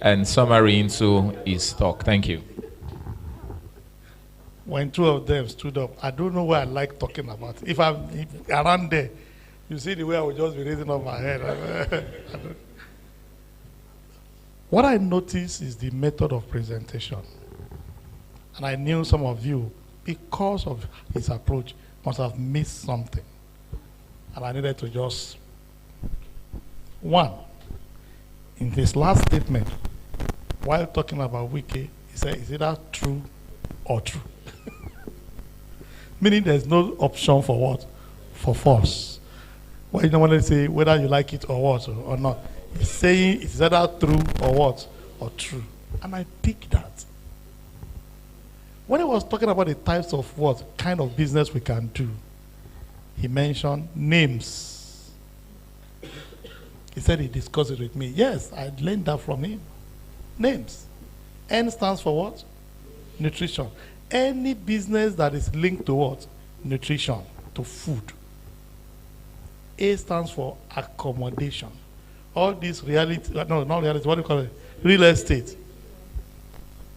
and summary into his talk. Thank you. When two of them stood up, I don't know what I like talking about. If I'm around there, you see the way I would just be raising up my head. What I noticed is the method of presentation. And I knew some of you, because of his approach, must have missed something. And I needed to just... One, in his last statement, while talking about Wiki, he said, is it that true or true? Meaning there's no option for what? For false. Well, you don't want to say whether you like it or what or not. He's saying it's either true or what? Or true. And I picked that. When he was talking about the types of what kind of business we can do, he mentioned names. He said he discussed it with me. Yes, I learned that from him. Names. N stands for what? Nutrition. Any business that is linked to what? Nutrition, to food. A stands for accommodation. All this reality, no, not reality, what do you call it? Real estate.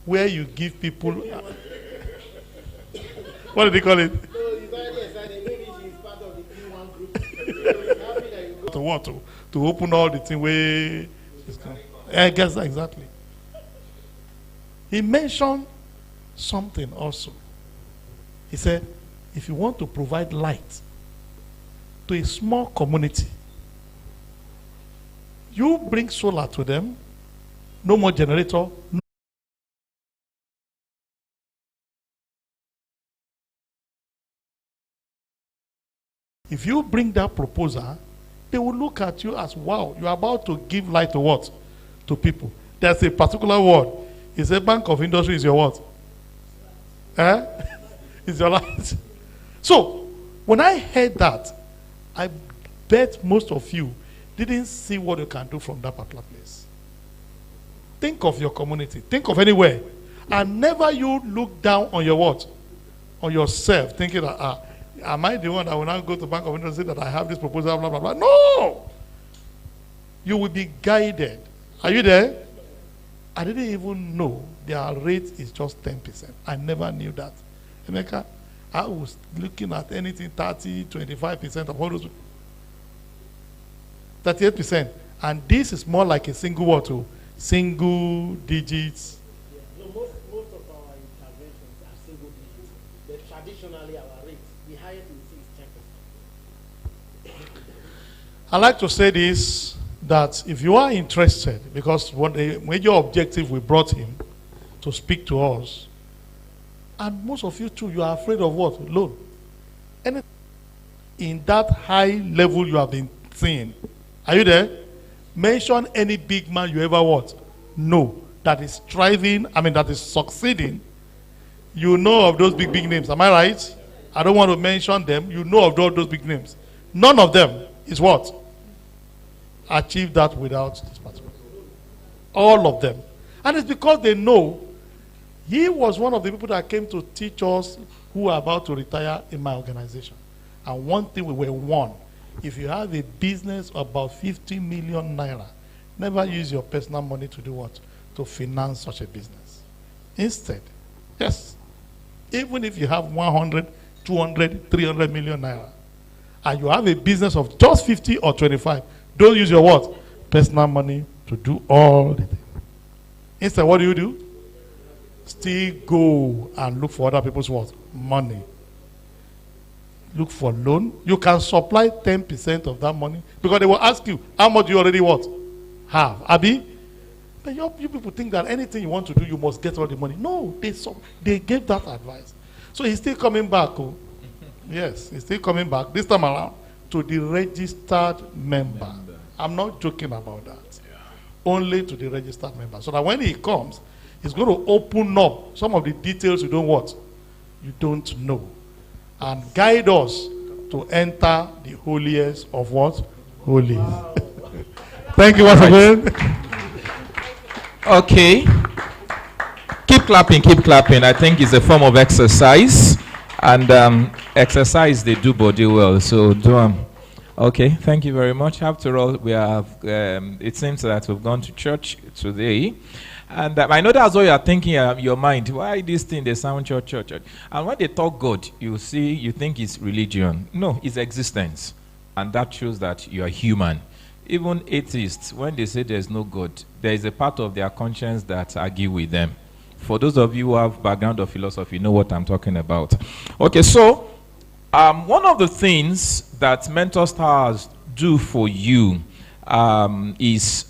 Where you give people, what do they call it? To what? To open all the thing where, I guess exactly. He mentioned something also. He said, if you want to provide light to a small community, you bring solar to them, no more generator. No. If you bring that proposal, they will look at you as, wow, you're about to give light to what? To people. There's a particular word. It's a bank of industry is your what? It's your light. So, when I heard that, I bet most of you didn't see what you can do from that particular place. Think of your community. Think of anywhere. And never you look down on your what? On yourself, thinking that, am I the one that will now go to Bank of Industry that I have this proposal, blah, blah, blah. No! You will be guided. Are you there? I didn't even know their rate is just 10%. I never knew that. Emeka, I was looking at anything 30, 25% of all those. 38%. And this is more like a single what? Single digits. Yeah. No, most of our interventions are single digits. But traditionally, our rate, the highest we see is 10%. I like to say this, that if you are interested, because one the major objective we brought him to speak to us, and most of you too, you are afraid of what? Loan. And in that high level you have been seeing, are you there? Mention any big man you ever what? Know that is striving, that is succeeding. You know of those big names, am I right? I don't want to mention them. You know of all those big names. None of them is what? Achieve that without this particular. All of them. And it's because they know he was one of the people that came to teach us who are about to retire in my organization. And one thing we were warned, if you have a business about 50 million naira, never use your personal money to do what? To finance such a business. Instead, yes, even if you have 100, 200, 300 million naira, and you have a business of just 50 or 25, don't use your what? Personal money to do all the things. Instead, what do? Still go and look for other people's what? Money. Look for loan. You can supply 10% of that money because they will ask you, how much do you already what? Have. Abi? But you people think that anything you want to do, you must get all the money. No, they gave that advice. So he's still coming back. Oh. Yes, he's still coming back. This time around to the registered member. I'm not joking about that. Yeah. Only to the registered member. So that when he comes, he's going to open up some of the details you don't what? You don't know. And guide us to enter the holiest of what? Holies. Wow. Thank you once again. Okay. Keep clapping, keep clapping. I think it's a form of exercise. And exercise, they do body well. So do Okay, thank you very much. After all, we have, it seems that we've gone to church today. And I know that's what you are thinking in your mind. Why this thing, they sound church? And when they talk God, you think it's religion. No, it's existence. And that shows that you are human. Even atheists, when they say there's no God, there is a part of their conscience that argue with them. For those of you who have background of philosophy, you know what I'm talking about. Okay, so one of the things that mentor stars do for you is,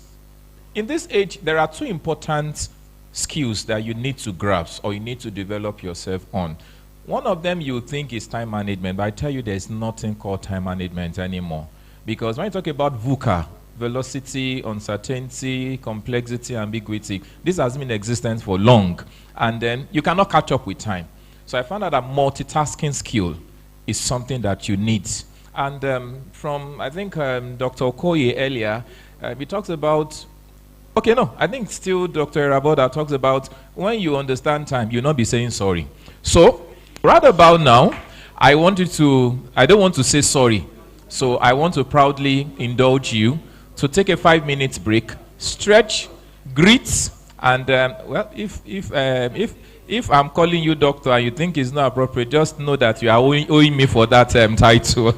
in this age, there are two important skills that you need to grasp or you need to develop yourself on. One of them you think is time management, but I tell you there's nothing called time management anymore. Because when you talk about VUCA, velocity, uncertainty, complexity, ambiguity, this has been in existence for long. And then you cannot catch up with time. So I found out that multitasking skill is something that you need. And from, I think, Dr. Okoye earlier, he talks about, okay, no, I think still Dr. Raboda talks about when you understand time, you'll not be saying sorry. So, right about now, I don't want to say sorry. So I want to proudly indulge you to take a 5-minute break, stretch, greet, and well, if I'm calling you doctor and you think it's not appropriate, just know that you are owing me for that title.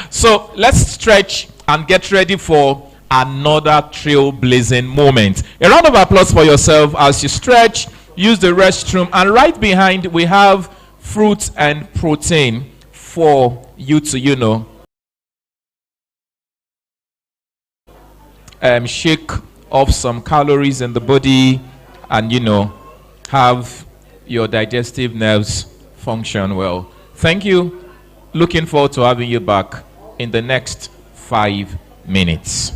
So let's stretch and get ready for another trailblazing moment. A round of applause for yourself as you stretch, use the restroom, and right behind we have fruit and protein for you to, shake off some calories in the body and, have your digestive nerves function well. Thank you. Looking forward to having you back in the next 5 minutes.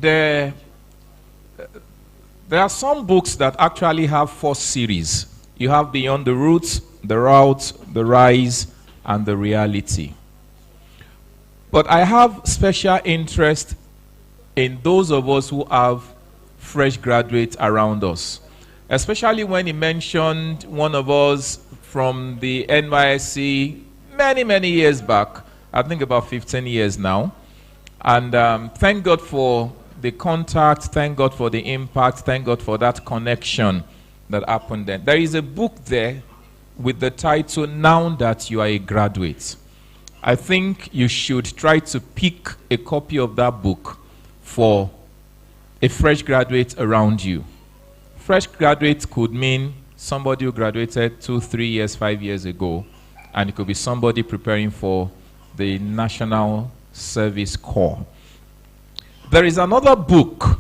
There are some books that actually have 4 series. You have Beyond the Roots, The Route, The Rise, and The Reality. But I have special interest in those of us who have fresh graduates around us. Especially when he mentioned one of us from the NYSC many, many years back. I think about 15 years now. And thank God for the contact, thank God for the impact, thank God for that connection that happened then. There is a book there with the title, Now That You Are a Graduate. I think you should try to pick a copy of that book for a fresh graduate around you. Fresh graduate could mean somebody who graduated 2, 3 years, 5 years ago, and it could be somebody preparing for the National Service Corps. There is another book,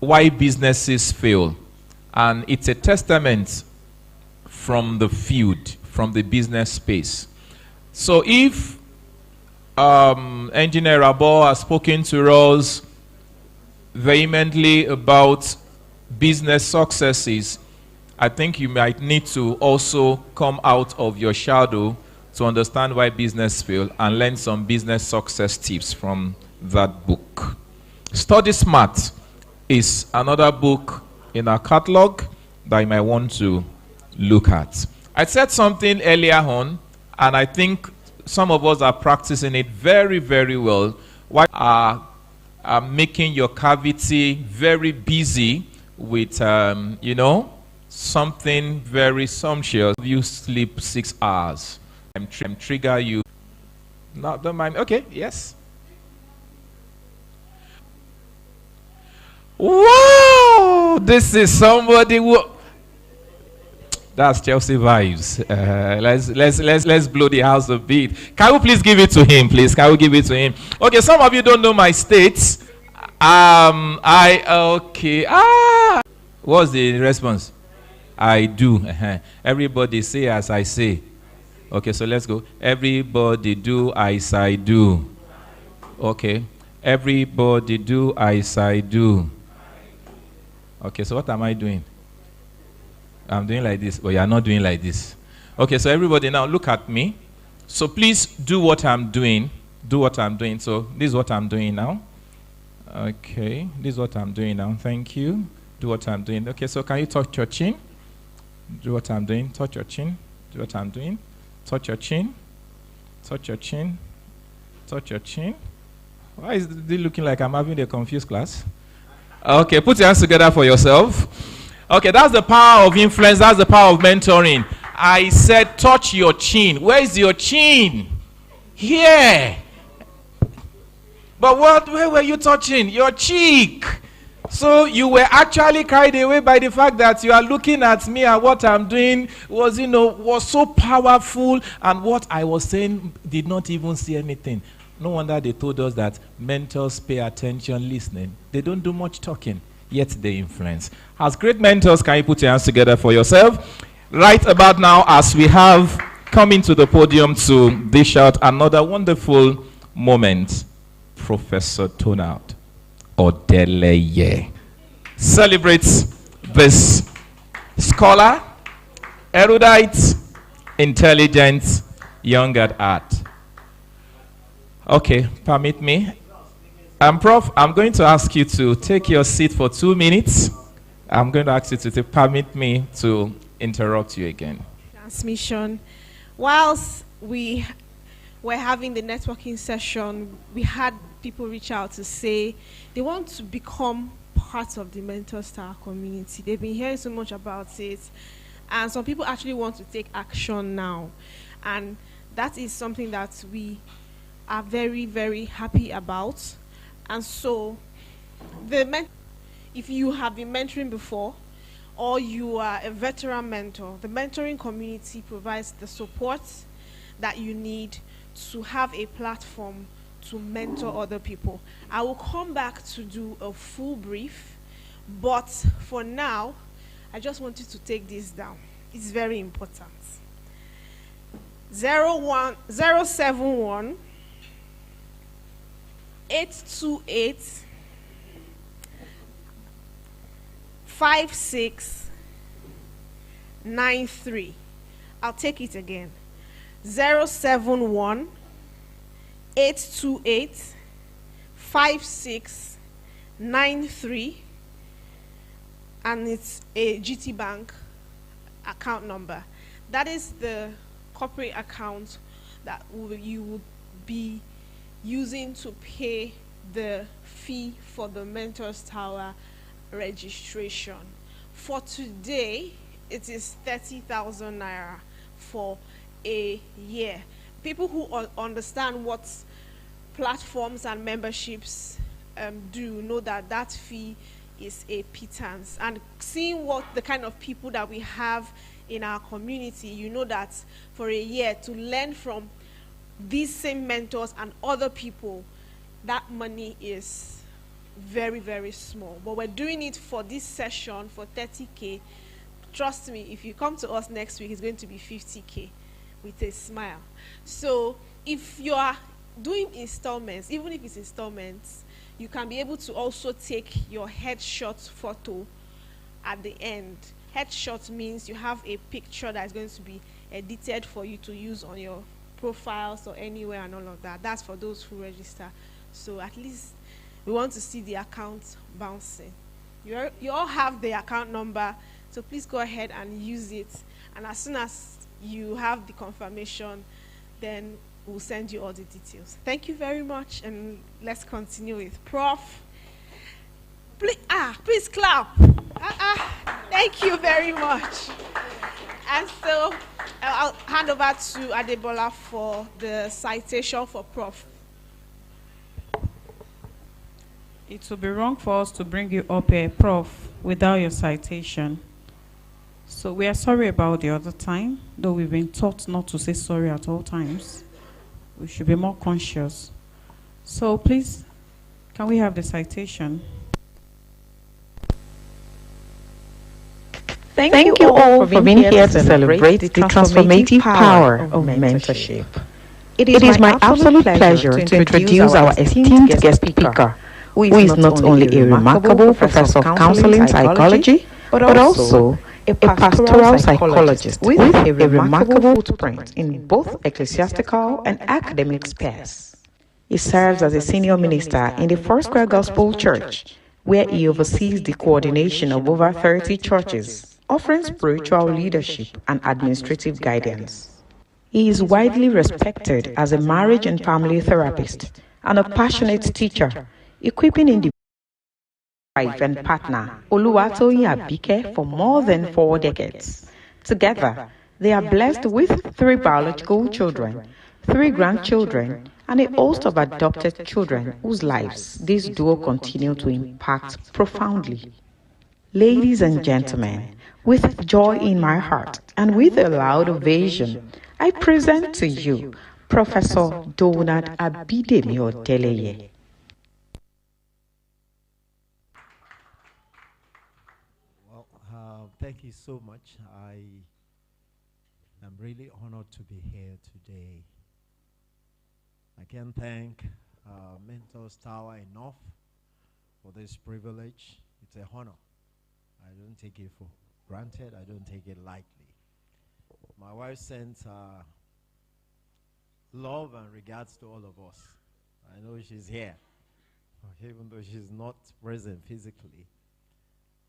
Why Businesses Fail, and it's a testament from the field, from the business space. So if Engineer Rabo has spoken to us vehemently about business successes, I think you might need to also come out of your shadow to understand why business fail and learn some business success tips from that book. Study Smart is another book in our catalog that you might want to look at. I said something earlier on, and I think some of us are practicing it very, very well. Why are making your cavity very busy with, something very sumptuous. You sleep 6 hours. I'm trigger you. No, don't mind. Okay, yes. Whoa! This is somebody who. That's Chelsea vibes. Let's blow the house a bit. Can we please give it to him, please? Can we give it to him? Okay, some of you don't know my states. What's the response? I do. Everybody say as I say. Okay, so let's go. Everybody do as I do. Okay. Everybody do as I do. Okay, so what am I doing? I'm doing like this, but you are not doing like this. Okay, so everybody now look at me. So please do what I'm doing. Do what I'm doing. So this is what I'm doing now. Okay, this is what I'm doing now. Thank you. Do what I'm doing. Okay, so can you touch your chin? Do what I'm doing. Touch your chin. Do what I'm doing. Touch your chin. Touch your chin. Touch your chin. Why is it looking like I'm having a confused class? Okay, put your hands together for yourself. Okay, that's the power of influence. That's the power of mentoring. I said touch your chin. Where is your chin? Here. But where were you touching? Your cheek. So you were actually carried away by the fact that you are looking at me and what I'm doing was so powerful, and what I was saying did not even see anything. No wonder they told us that mentors pay attention listening. They don't do much talking, yet they influence. As great mentors, can you put your hands together for yourself? Right about now, as we have coming to the podium to dish out another wonderful moment, Professor Tonald Odeleye celebrates this scholar, erudite, intelligent, young at heart. Okay, permit me. Prof, I'm going to ask you to take your seat for 2 minutes. I'm going to ask you to permit me to interrupt you again. Transmission. Whilst we were having the networking session, we had people reach out to say they want to become part of the Mentor Star community. They've been hearing so much about it, and some people actually want to take action now. And that is something that we are very, very happy about. And so, if you have been mentoring before, or you are a veteran mentor, the mentoring community provides the support that you need to have a platform to mentor other people. I will come back to do a full brief, but for now, I just want you to take this down. It's very important. 071 828 5693. I'll take it again. 071 828 5693, and it's a GT Bank account number. That is the corporate account that you would be using to pay the fee for the Mentors Tower registration. For today, it is 30,000 naira for a year. People who understand what platforms and memberships do know that that fee is a pittance. And seeing what the kind of people that we have in our community, you know that for a year to learn from these same mentors and other people, that money is very, very small. But we're doing it for this session for 30K. Trust me, if you come to us next week, it's going to be 50K. with a smile. So if you are doing installments, even if it's installments, you can be able to also take your headshot photo at the end. Headshot means you have a picture that is going to be edited for you to use on your profiles or anywhere and all of that. That's for those who register. So at least we want to see the account bouncing. You all have the account number, so please go ahead and use it. And as soon as you have the confirmation, then we'll send you all the details. Thank you very much, and let's continue with Prof. Please clap. Thank you very much. And so I'll hand over to Adebola for the citation for Prof. It would be wrong for us to bring you up here, Prof, without your citation. So we are sorry about the other time, though we've been taught not to say sorry at all times. We should be more conscious. So please, can we have the citation? Thank you all for being here to celebrate the transformative power of mentorship. It is my absolute pleasure to introduce our esteemed guest speaker, who is not only a remarkable professor of counseling psychology, but also a pastoral psychologist with a remarkable footprint in both ecclesiastical and academic spheres. He serves as a senior minister in the Foursquare Gospel Church, where he oversees the coordination of over 30 churches, offering spiritual leadership and administrative guidance. He is widely respected as a marriage and family therapist and a passionate teacher, equipping individuals wife and partner, Oluwatoyin Abike, for more than 4 decades. Together, they are blessed with 3 biological children, 3 grandchildren, and a host of adopted children whose lives this duo continue to impact profoundly. Ladies and gentlemen, with joy in my heart and with a loud ovation, I present to you Professor Donald Abidemi Odeleye. Thank you so much. I am really honored to be here today. I can't thank Mentors Tower enough for this privilege. It's a honor. I don't take it for granted. I don't take it lightly. My wife sends love and regards to all of us. I know she's here, even though she's not present physically.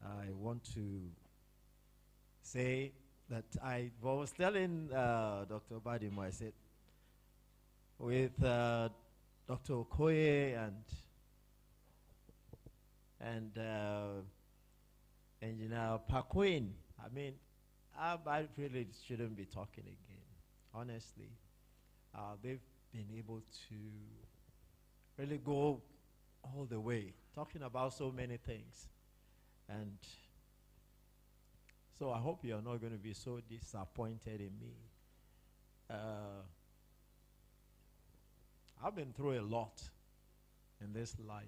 I want to say that I was telling Dr. Badimo, I said, with Dr. Okoye and Engineer Paquin, I mean, I really shouldn't be talking again, honestly. They've been able to really go all the way, talking about so many things. And so I hope you're not going to be so disappointed in me. I've been through a lot in this life,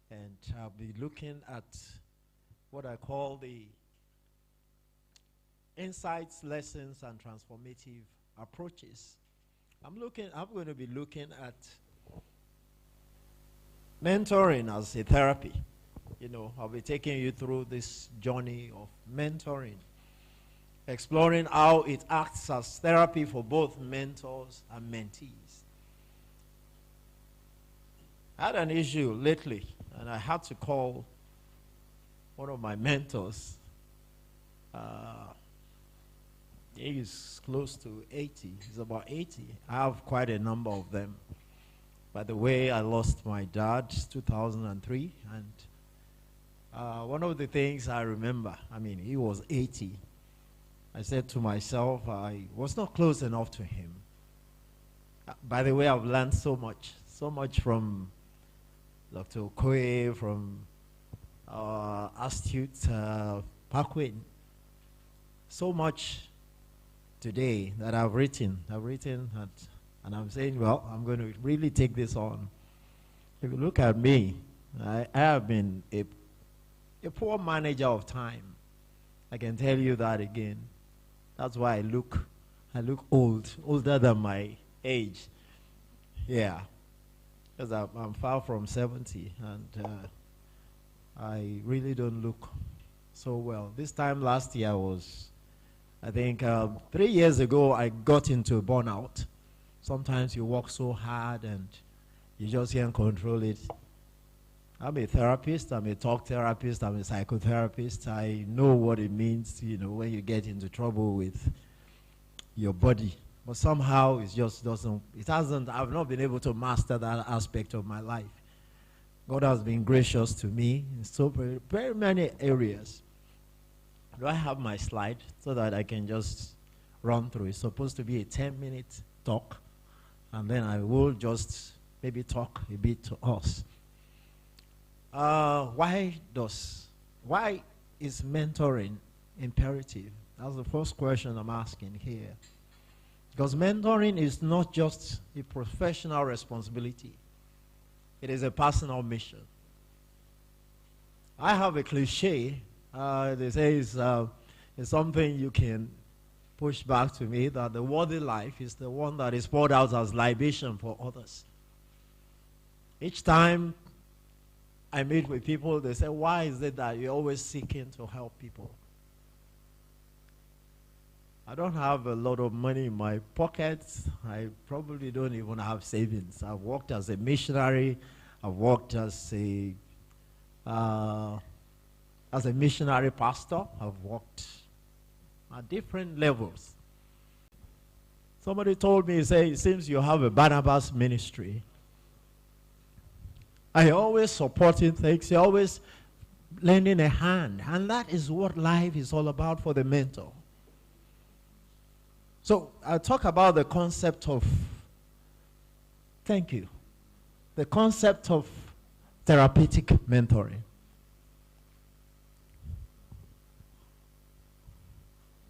and I'll be looking at what I call the insights, lessons, and transformative approaches. I'm going to be looking at mentoring as a therapy. You know, I'll be taking you through this journey of mentoring, exploring how it acts as therapy for both mentors and mentees. I had an issue lately, and I had to call one of my mentors. He's close to 80. He's about 80. I have quite a number of them. By the way, I lost my dad in 2003, and one of the things I remember, I mean, he was 80. I said to myself, I was not close enough to him. By the way, I've learned so much from Dr. Okoye, from astute Paquin. So much today that I've written, and I'm saying, well, I'm going to really take this on. If you look at me, I have been a poor manager of time. I can tell you that again. That's why I look I look old, older than my age. Yeah, because I'm far from 70, and I really don't look so well. This time last year was, I think 3 years ago, I got into burnout. Sometimes you work so hard and you just can't control it. I'm a therapist, I'm a talk therapist, I'm a psychotherapist. I know what it means, when you get into trouble with your body. But somehow it just I've not been able to master that aspect of my life. God has been gracious to me in so very, very many areas. Do I have my slide so that I can just run through? It's supposed to be a 10-minute talk, and then I will just maybe talk a bit to us. Why is mentoring imperative? That's the first question I'm asking here. Because mentoring is not just a professional responsibility. It is a personal mission. I have a cliche. They say it's something you can push back to me, that the worthy life is the one that is poured out as libation for others. Each time I meet with people, they say, why is it that you're always seeking to help people? I don't have a lot of money in my pockets. I probably don't even have savings. I've worked as a missionary. I've worked as a missionary pastor. I've worked at different levels. Somebody told me, it seems you have a Barnabas ministry. I always supporting things. You're always lending a hand. And that is what life is all about for the mentor. So I'll talk about the concept of, the concept of therapeutic mentoring.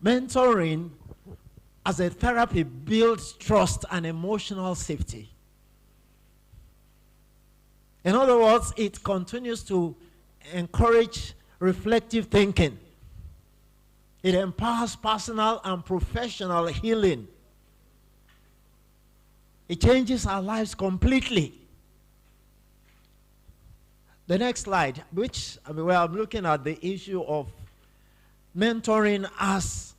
Mentoring as a therapy builds trust and emotional safety. In other words, it continues to encourage reflective thinking. It empowers personal and professional healing. It changes our lives completely. The next slide, where I'm looking at the issue of mentoring as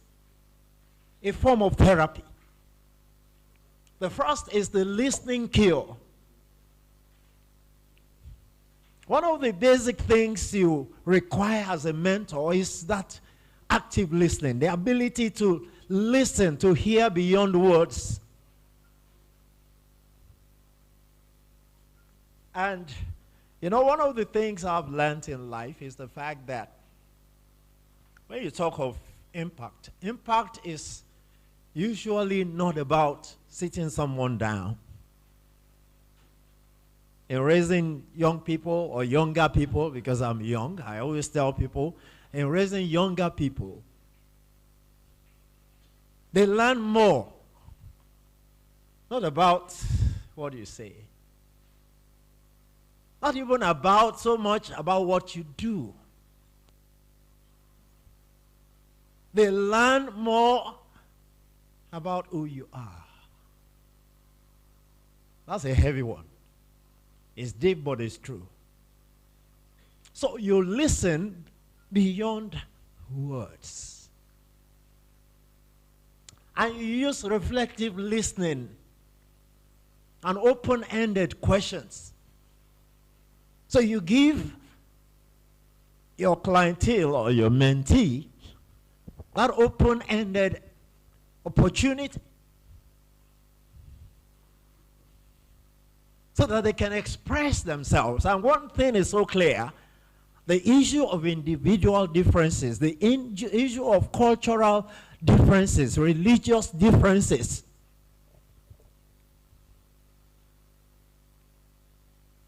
a form of therapy. The first is the listening cure. One of the basic things you require as a mentor is that active listening, the ability to listen, to hear beyond words. And, one of the things I've learned in life is the fact that when you talk of impact is usually not about sitting someone down. In raising young people or younger people, because I'm young, I always tell people, in raising younger people, they learn more. Not about, what do you say? Not even about so much about what you do. They learn more about who you are. That's a heavy one. It's deep, but it's true. So you listen beyond words. And you use reflective listening and open-ended questions. So you give your clientele or your mentee that open-ended opportunity so that they can express themselves. And one thing is so clear: the issue of individual differences, the issue of cultural differences, religious differences.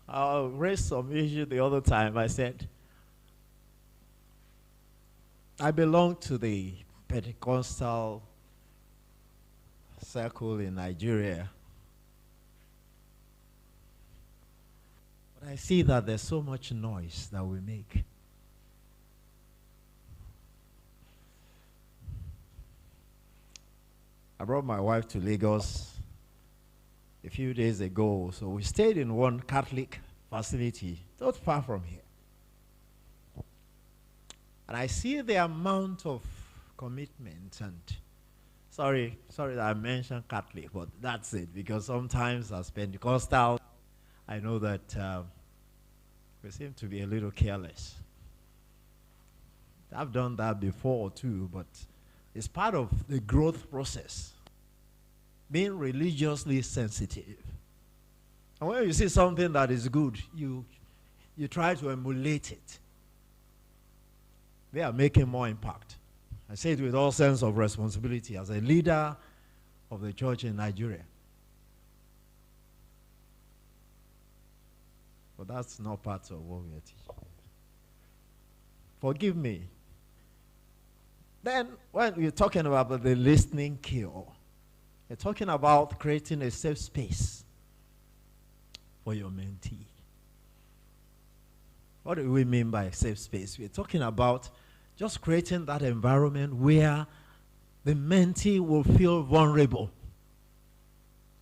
I raised some issue the other time. I said, I belong to the Pentecostal circle in Nigeria. But I see that there's so much noise that we make. I brought my wife to Lagos a few days ago. So we stayed in one Catholic facility not far from here. And I see the amount of commitment and sorry that I mentioned Catholic, but that's it, because sometimes as Pentecostal, I know that we seem to be a little careless. I've done that before too, but it's part of the growth process. Being religiously sensitive. And when you see something that is good, you try to emulate it. They are making more impact. I say it with all sense of responsibility as a leader of the church in Nigeria. But that's not part of what we are teaching. Forgive me. Then, when we're talking about the listening cure, we're talking about creating a safe space for your mentee. What do we mean by a safe space? We're talking about just creating that environment where the mentee will feel vulnerable,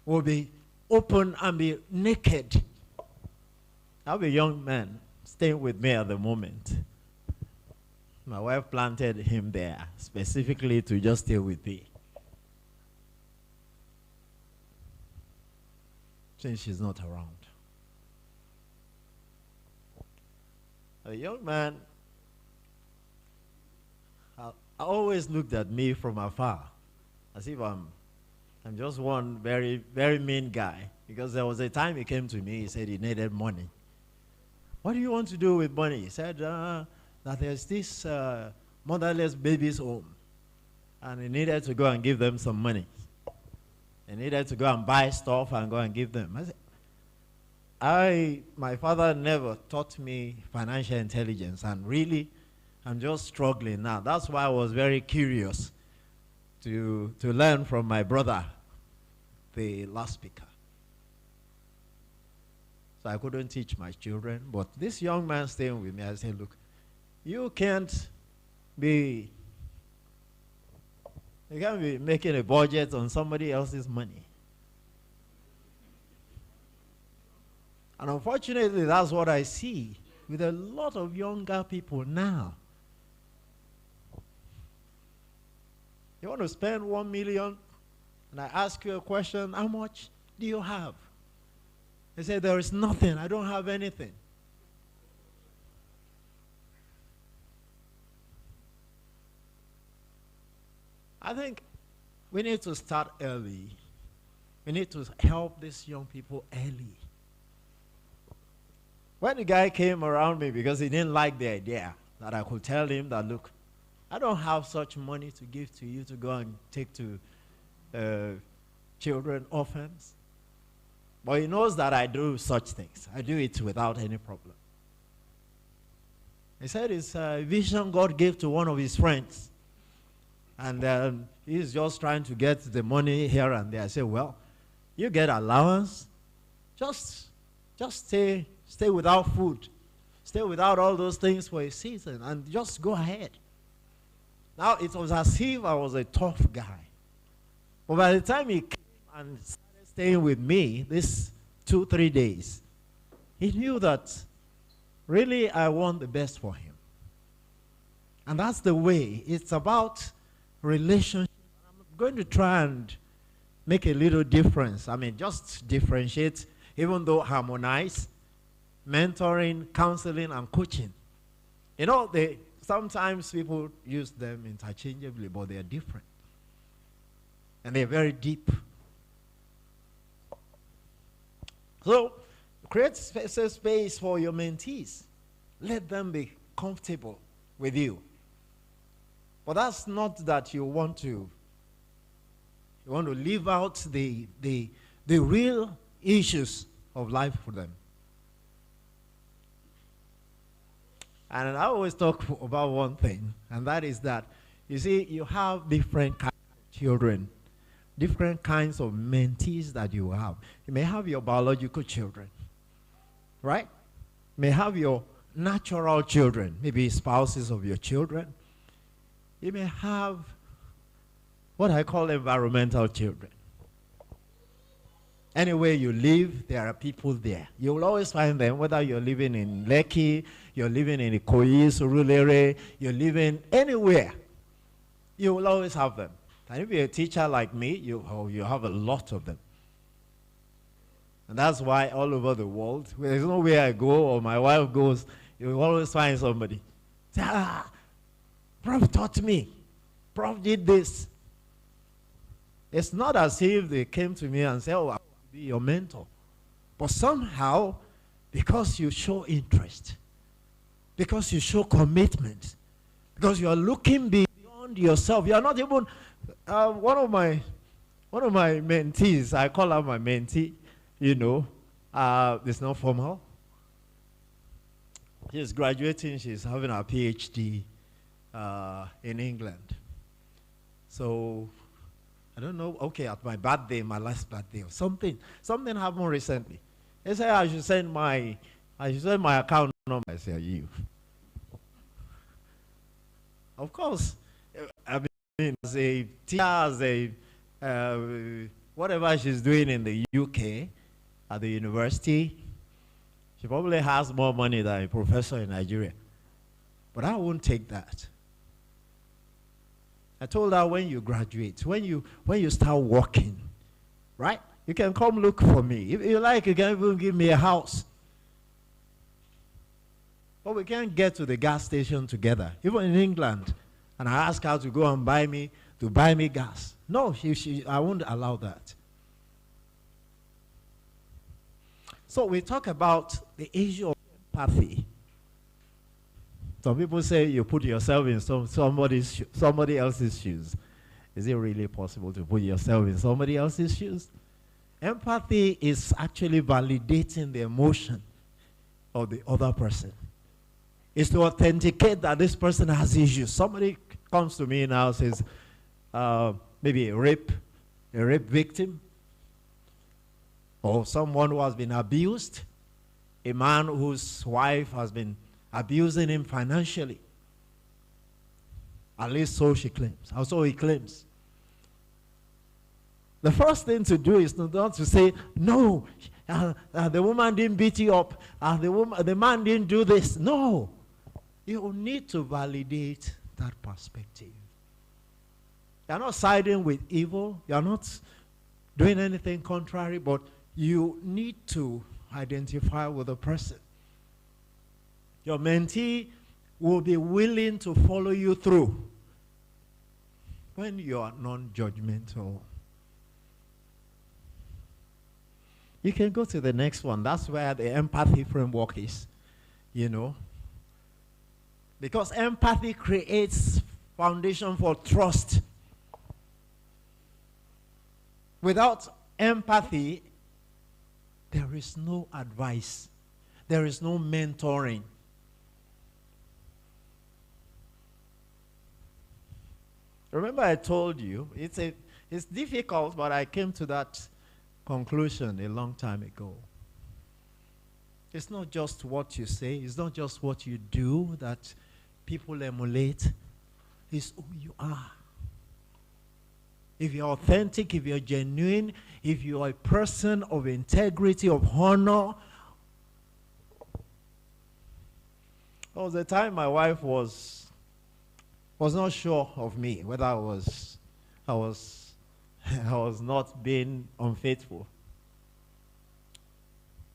will be open and be naked. I have a young man staying with me at the moment. My wife planted him there specifically to just stay with me, since she's not around. A young man, I always looked at me from afar as if I'm just one very, very mean guy, because there was a time he came to me, he said he needed money. What do you want to do with money? He said that there's this motherless babies home, and he needed to go and give them some money. He needed to go and buy stuff and go and give them. I said, my father never taught me financial intelligence, and really, I'm just struggling now. That's why I was very curious to learn from my brother, the last speaker. So I couldn't teach my children, but this young man staying with me, I said, look, you can't be making a budget on somebody else's money. And unfortunately, that's what I see with a lot of younger people now. You want to spend 1 million, and I ask you a question, how much do you have? They say, there is nothing, I don't have anything. I think we need to start early. We need to help these young people early. When the guy came around me because he didn't like the idea that I could tell him that, look, I don't have such money to give to you to go and take to children, orphans. But he knows that I do such things. I do it without any problem. He said it's a vision God gave to one of his friends. And he's just trying to get the money here and there. I said, well, you get allowance. Just stay without food. Stay without all those things for a season and just go ahead. Now, it was as if I was a tough guy. But by the time he came and started staying with me, this 2-3 days, he knew that really I want the best for him. And that's the way. It's about relationship. I'm going to try and make a little difference. I mean, just differentiate, even though harmonize, mentoring, counseling, and coaching. You know, sometimes people use them interchangeably, but they are different. And they're very deep. So, create space for your mentees. Let them be comfortable with you. But that's not that you want to leave out the real issues of life for them. And I always talk about one thing, and that is that, you see, you have different kinds of children, different kinds of mentees that you have. You may have your biological children, right? You may have your natural children, maybe spouses of your children. You may have what I call environmental children. Anywhere you live, there are people there. You will always find them, whether you're living in Lekki, you're living in Ikoyi, Surulere, you're living anywhere. You will always have them. And if you're a teacher like me, you have a lot of them. And that's why all over the world, there's nowhere I go or my wife goes, you will always find somebody. Say, Prof taught me. Prof did this. It's not as if they came to me and said, oh, I want to be your mentor. But somehow, because you show interest, because you show commitment, because you are looking beyond yourself, you are not even, one of my mentees, I call her my mentee, you know, it's not formal. She's graduating, she's having her PhD in England. So, I don't know, okay, at my birthday, my last birthday, or something happened recently. They said I should send my account number. I said, you. Of course, I mean, as a teacher, as a, whatever she's doing in the UK, at the university, she probably has more money than a professor in Nigeria. But I won't take that. I told her, when you graduate, when you start working, right? You can come look for me. If you like, you can even give me a house. But we can't get to the gas station together, even in England. And I ask her to go and buy me gas. No, I won't allow that. So we talk about the issue of empathy. Some people say you put yourself in somebody else's shoes. Is it really possible to put yourself in somebody else's shoes? Empathy is actually validating the emotion of the other person. It's to authenticate that this person has issues. Somebody comes to me now and says, maybe a rape victim, or someone who has been abused, a man whose wife has been abusing him financially. At least so she claims, or so he claims. The first thing to do is not to say, no, the woman didn't beat you up, the man didn't do this. No. You need to validate that perspective. You're not siding with evil. You're not doing anything contrary, but you need to identify with the person. Your mentee will be willing to follow you through when you are non-judgmental. You can go to the next one. That's where the empathy framework is, you know. Because empathy creates foundation for trust. Without empathy, there is no advice. There is no mentoring. Remember I told you, it's difficult, but I came to that conclusion a long time ago. It's not just what you say, it's not just what you do that people emulate. It's who you are. If you're authentic, if you're genuine, if you are a person of integrity, of honor. There was a time my wife was not sure of me, whether I was not being unfaithful.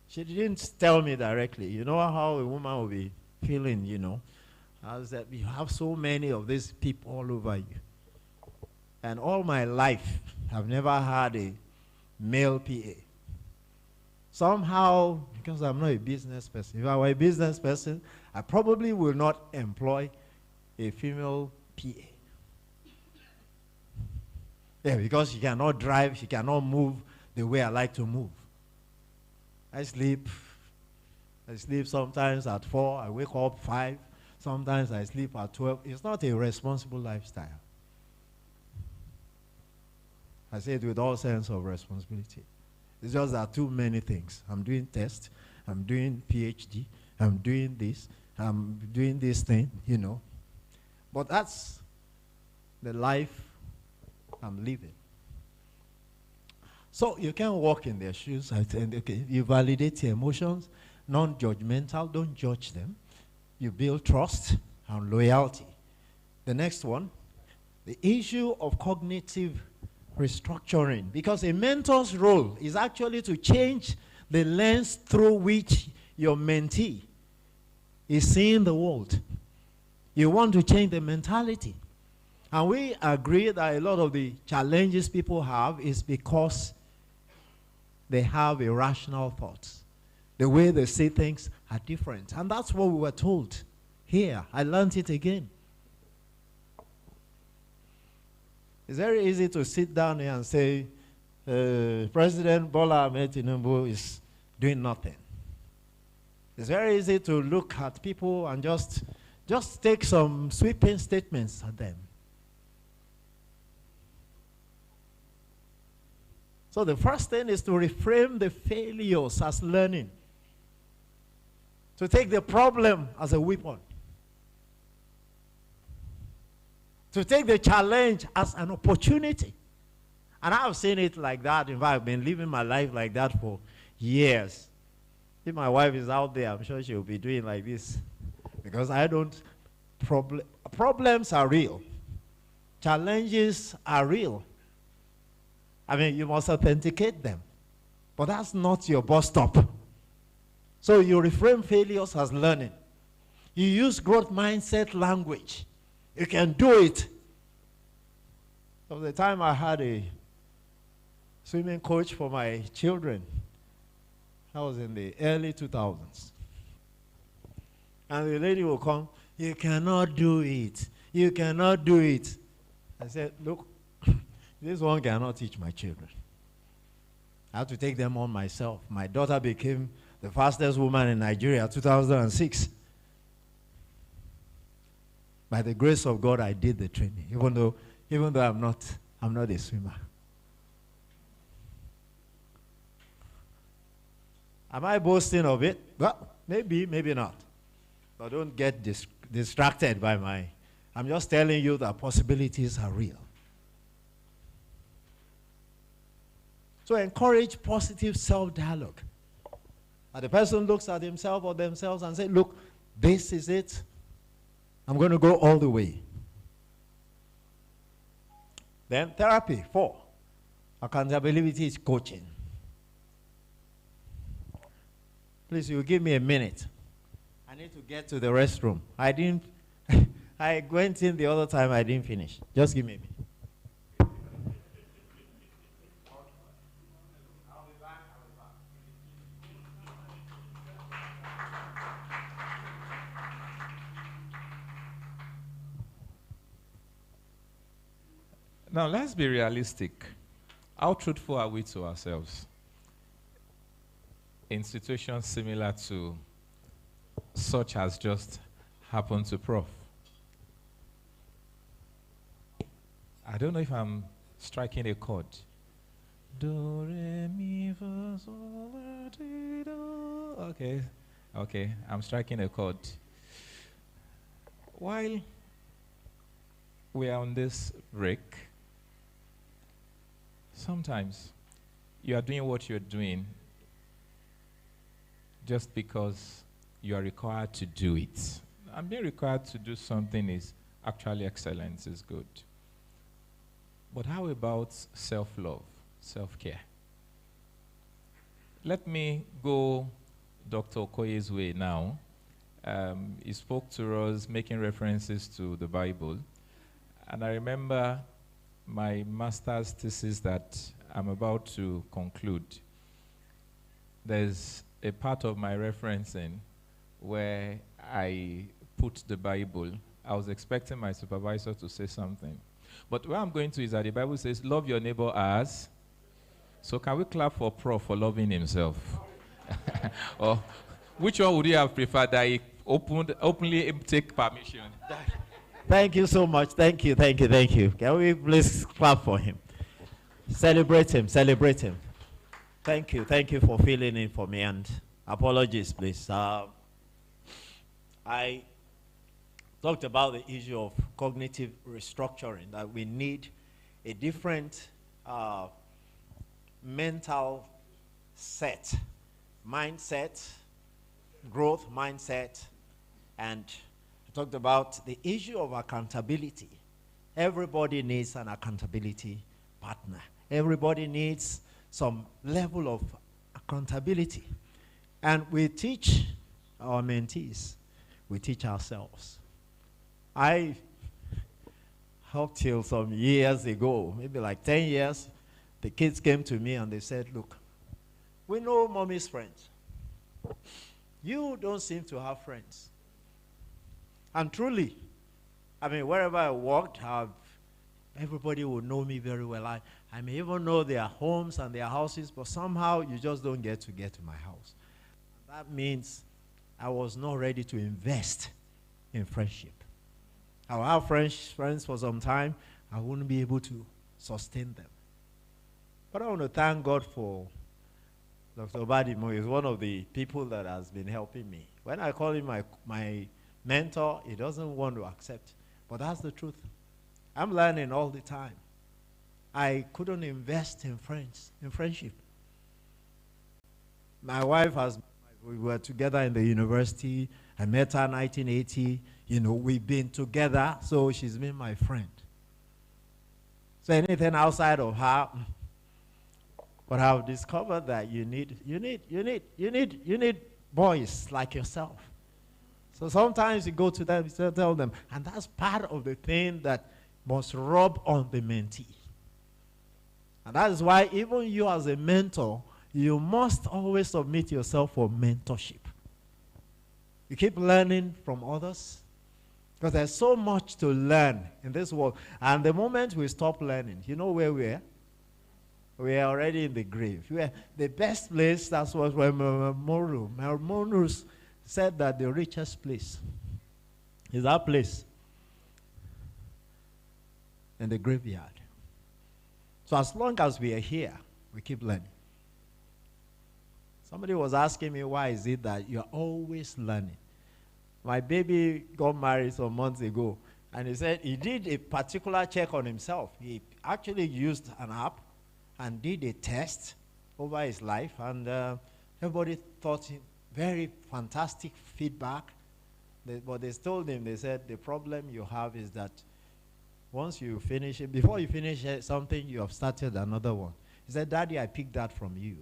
She didn't tell me directly. You know how a woman will be feeling, you know. I was that you have so many of these people all over you. And all my life, I've never had a male PA. Somehow, because I'm not a business person, if I were a business person, I probably will not employ a female PA. Yeah, because she cannot drive, she cannot move the way I like to move. I sleep sometimes at 4, I wake up 5, sometimes I sleep at 12. It's not a responsible lifestyle. I say it with all sense of responsibility. It's just that too many things. I'm doing tests, I'm doing PhD, I'm doing this, I'm doing this thing, you know. But that's the life I'm leaving. So you can walk in their shoes and say, okay, you validate your emotions, non-judgmental, don't judge them. You build trust and loyalty. The next one, the issue of cognitive restructuring. Because a mentor's role is actually to change the lens through which your mentee is seeing the world. You want to change the mentality. And we agree that a lot of the challenges people have is because they have irrational thoughts. The way they see things are different. And that's what we were told here. I learned it again. It's very easy to sit down here and say, President Bola Ahmed Tinubu is doing nothing. It's very easy to look at people and just take some sweeping statements at them. So the first thing is to reframe the failures as learning. To take the problem as a weapon. To take the challenge as an opportunity. And I've seen it like that. In fact, I've been living my life like that for years. If my wife is out there, I'm sure she'll be doing like this. Because I don't... Problems are real. Challenges are real. I mean, you must authenticate them. But that's not your bus stop. So you reframe failures as learning. You use growth mindset language. You can do it. There was a time I had a swimming coach for my children. That was in the early 2000s. And the lady will come, you cannot do it. You cannot do it. I said, look, this one cannot teach my children. I had to take them on myself. My daughter became the fastest woman in Nigeria, 2006. By the grace of God, I did the training, even though I'm not a swimmer. Am I boasting of it? Well, maybe, maybe not. But don't get distracted by I'm just telling you that possibilities are real. So encourage positive self-dialogue. And the person looks at himself or themselves and says, look, this is it. I'm going to go all the way. Then therapy, 4. Accountability is coaching. Please, you give me a minute. I need to get to the restroom. I went in the other time, I didn't finish. Just give me a minute. Now, let's be realistic. How truthful are we to ourselves in situations similar to such as just happened to Prof? I don't know if I'm striking a chord. Do, re, mi, fa, sol, la, ti, do. Okay, I'm striking a chord. While we are on this break, sometimes you are doing what you're doing just because you are required to do it. And being required to do something is actually excellence, is good. But how about self-love, self-care? Let me go Dr. Okoye's way now. He spoke to us making references to the Bible. And I remember my master's thesis that I'm about to conclude. There's a part of my referencing where I put the Bible. I was expecting my supervisor to say something. But where I'm going to is that the Bible says, love your neighbor as. So can we clap for Prof for loving himself? Or which one would you have preferred, that he openly take permission? Thank you so much. Thank you. Can we please clap for him? Celebrate him. Thank you for filling in for me, and apologies, please. I talked about the issue of cognitive restructuring, that we need a different mental mindset, growth mindset, and I talked about the issue of accountability. Everybody needs an accountability partner. Everybody needs some level of accountability. And we teach our mentees. We teach ourselves. I helped till some years ago, maybe like 10 years, the kids came to me and they said, look, we know mommy's friends. You don't seem to have friends. And truly, I mean, wherever I walked, everybody would know me very well. I may even know their homes and their houses, but somehow you just don't get to my house. That means I was not ready to invest in friendship. I will have friends for some time. I wouldn't be able to sustain them. But I want to thank God for Dr. Obadimo. He's one of the people that has been helping me. When I call him my mentor, he doesn't want to accept. But that's the truth. I'm learning all the time. I couldn't invest in friendship. My wife we were together in the university. I met her in 1980. You know, we've been together, so she's been my friend. So anything outside of her, but I've discovered that you need boys like yourself. So sometimes you go to them, you tell them, and that's part of the thing that must rub on the mentee. And that is why even you as a mentor, you must always submit yourself for mentorship. You keep learning from others because there's so much to learn in this world. And the moment we stop learning, you know where we are? We are already in the grave. We are the best place. That's what Morus said, that the richest place is that place in the graveyard. So as long as we are here, we keep learning. Somebody was asking me, why is it that you're always learning? My baby got married some months ago, and he said he did a particular check on himself. He actually used an app and did a test over his life, and everybody thought him very fantastic feedback. But they told him, they said, the problem you have is that once you finish it, before you finish something, you have started another one. He said, Daddy, I picked that from you.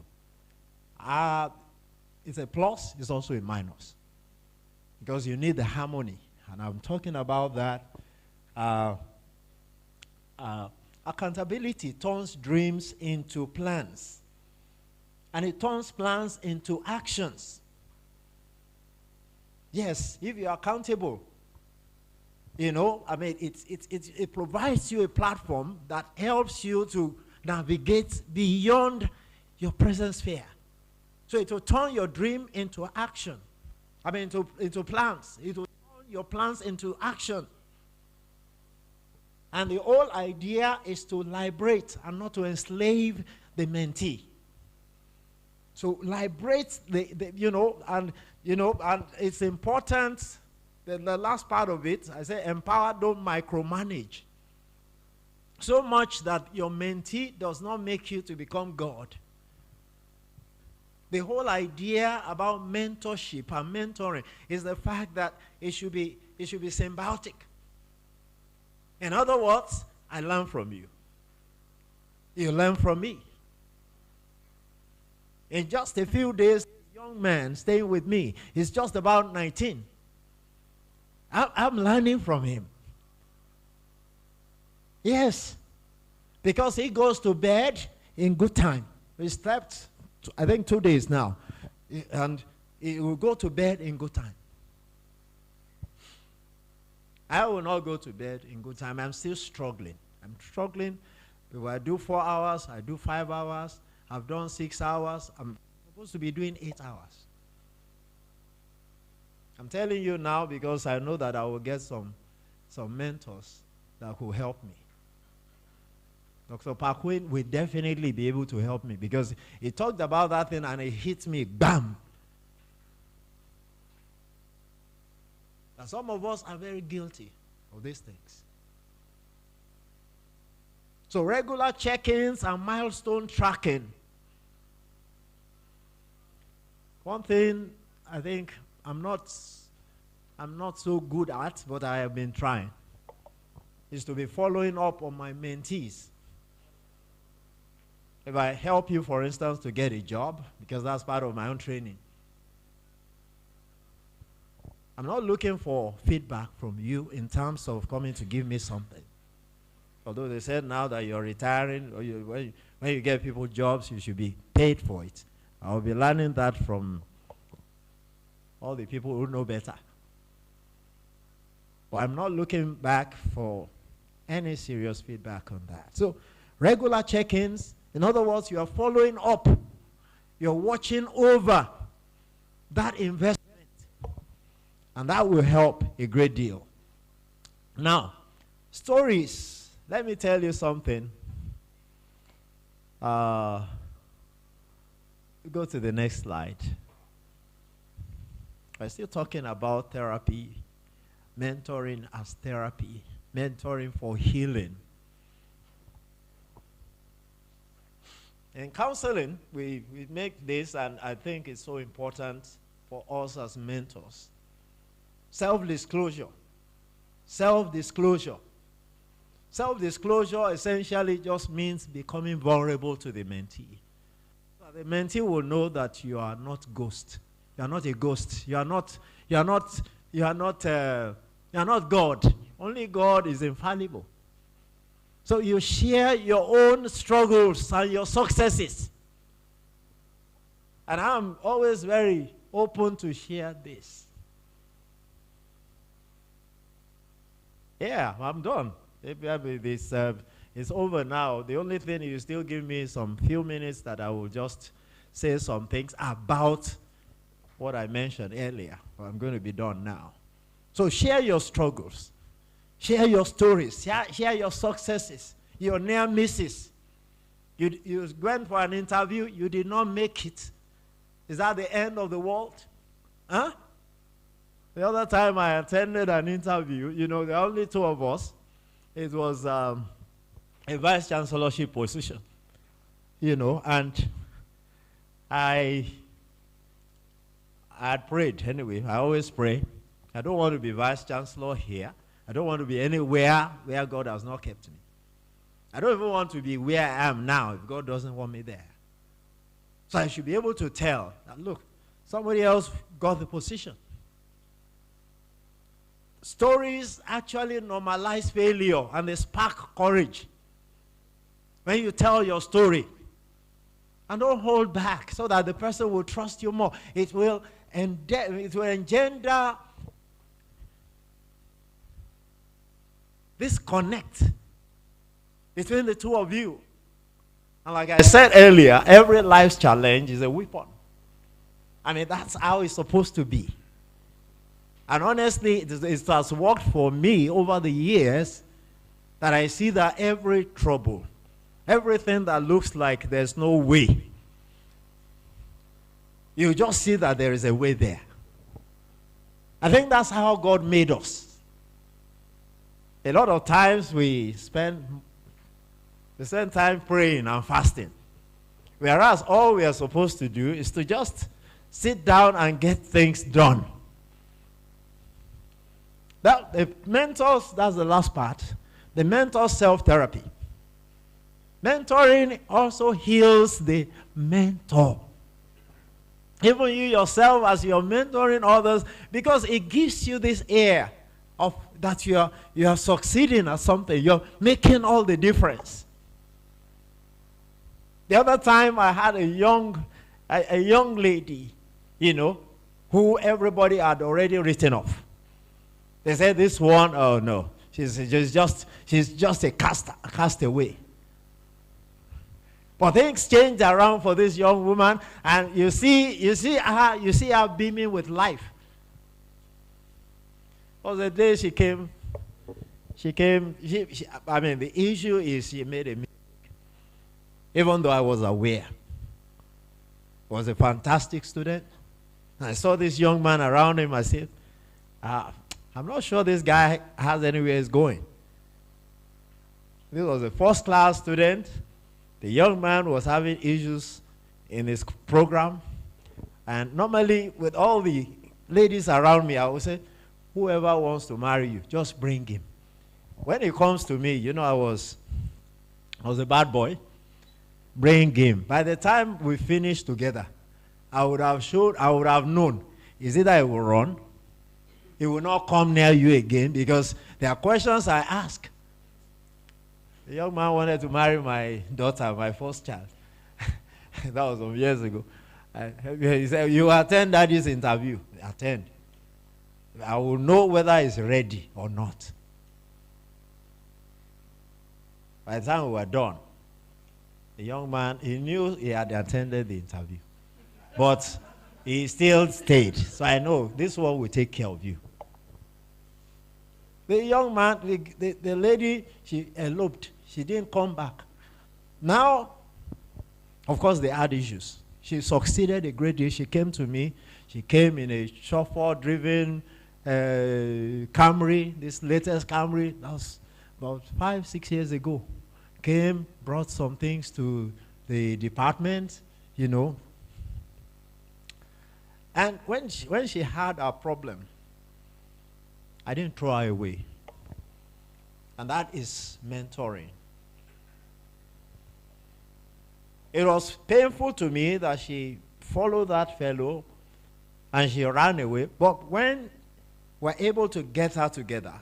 It's a plus, it's also a minus. Because you need the harmony. And I'm talking about that. Accountability turns dreams into plans. And it turns plans into actions. Yes, if you're accountable, you know, I mean, it provides you a platform that helps you to navigate beyond your present sphere. So it will turn your dream into action. I mean, into plans. It will turn your plans into action. And the whole idea is to liberate and not to enslave the mentee. So liberate and it's important. The last part of it, I say empower, don't micromanage. So much that your mentee does not make you to become God. The whole idea about mentorship and mentoring is the fact that it should be symbiotic. In other words, I learn from you. You learn from me. In just a few days, this young man staying with me is just about 19. I'm learning from him. Yes. Because he goes to bed in good time. He slept, I think, 2 days now. And he will go to bed in good time. I will not go to bed in good time. I'm still struggling. I'm struggling. If I do 4 hours, I do 5 hours. I've done 6 hours. I'm supposed to be doing 8 hours. I'm telling you now because I know that I will get some mentors that will help me. Dr. Parkwin will definitely be able to help me because he talked about that thing and it hit me, bam. And some of us are very guilty of these things. So regular check-ins and milestone tracking. One thing I think I'm not so good at, but I have been trying, is to be following up on my mentees. If I help you, for instance, to get a job, because that's part of my own training, I'm not looking for feedback from you in terms of coming to give me something. Although they said now that you're retiring, or when you get people jobs, you should be paid for it. I'll be learning that from all the people who know better. But I'm not looking back for any serious feedback on that. So regular check-ins, in other words, you are following up. You're watching over that investment. And that will help a great deal. Now, stories. Let me tell you something. Go to the next slide. We're still talking about therapy, mentoring as therapy, mentoring for healing. In counseling, we make this, and I think it's so important for us as mentors. Self-disclosure. Self-disclosure. Self-disclosure essentially just means becoming vulnerable to the mentee. So the mentee will know that you are not ghost. You are not a ghost. You are not God. Only God is infallible. So you share your own struggles and your successes. And I'm always very open to share this. Yeah, I'm done. Maybe this is over now. The only thing, you still give me some few minutes that I will just say some things about what I mentioned earlier. I'm going to be done now. So share your struggles. Share your stories. Share your successes, your near misses. You went for an interview, you did not make it. Is that the end of the world? Huh? The other time I attended an interview, there are only two of us. It was a vice chancellorship position, and I had prayed anyway. I always pray. I don't want to be vice chancellor here. I don't want to be anywhere where God has not kept me. I don't even want to be where I am now if God doesn't want me there. So I should be able to tell that, look, somebody else got the position. Stories actually normalize failure and they spark courage. When you tell your story, and don't hold back so that the person will trust you more. It will engender this connect between the two of you. And like I said earlier, every life's challenge is a weapon. I mean, that's how it's supposed to be. And honestly, it has worked for me over the years that I see that every trouble, everything that looks like there's no way, you just see that there is a way there. I think that's how God made us. A lot of times we spend time praying and fasting, whereas all we are supposed to do is to just sit down and get things done. The mentors, that's the last part. The mentor self-therapy. Mentoring also heals the mentor. Even you yourself, as you're mentoring others, because it gives you this air of that you are succeeding at something. You're making all the difference. The other time I had a young lady, who everybody had already written off. They said this one, oh no, she's just a castaway. But things changed around for this young woman, and you see her beaming with life. Was the day she came. I mean, the issue is she made a mistake. Even though I was aware. Was a fantastic student. I saw this young man around him. I said, I'm not sure this guy has anywhere he's going. This was a first-class student. The young man was having issues in his program. And normally, with all the ladies around me, I would say, whoever wants to marry you, just bring him. When it comes to me, you know, I was a bad boy. Bring him. By the time we finished together, I would have known, is either he will run, he will not come near you again, because there are questions I ask. The young man wanted to marry my daughter, my first child. That was some years ago. He said, you attend daddy's interview. Attend. I will know whether he's ready or not. By the time we were done, the young man, he knew he had attended the interview. But he still stayed. So I know this one will take care of you. The young man, the lady, she eloped. She didn't come back. Now, of course, they had issues. She succeeded a great deal. She came to me. She came in a chauffeur-driven Camry, this latest Camry. That was about 5-6 years ago. Came, brought some things to the department, you know. And when she had a problem, I didn't throw her away. And that is mentoring. It was painful to me that she followed that fellow and she ran away. But when we're able to get her together,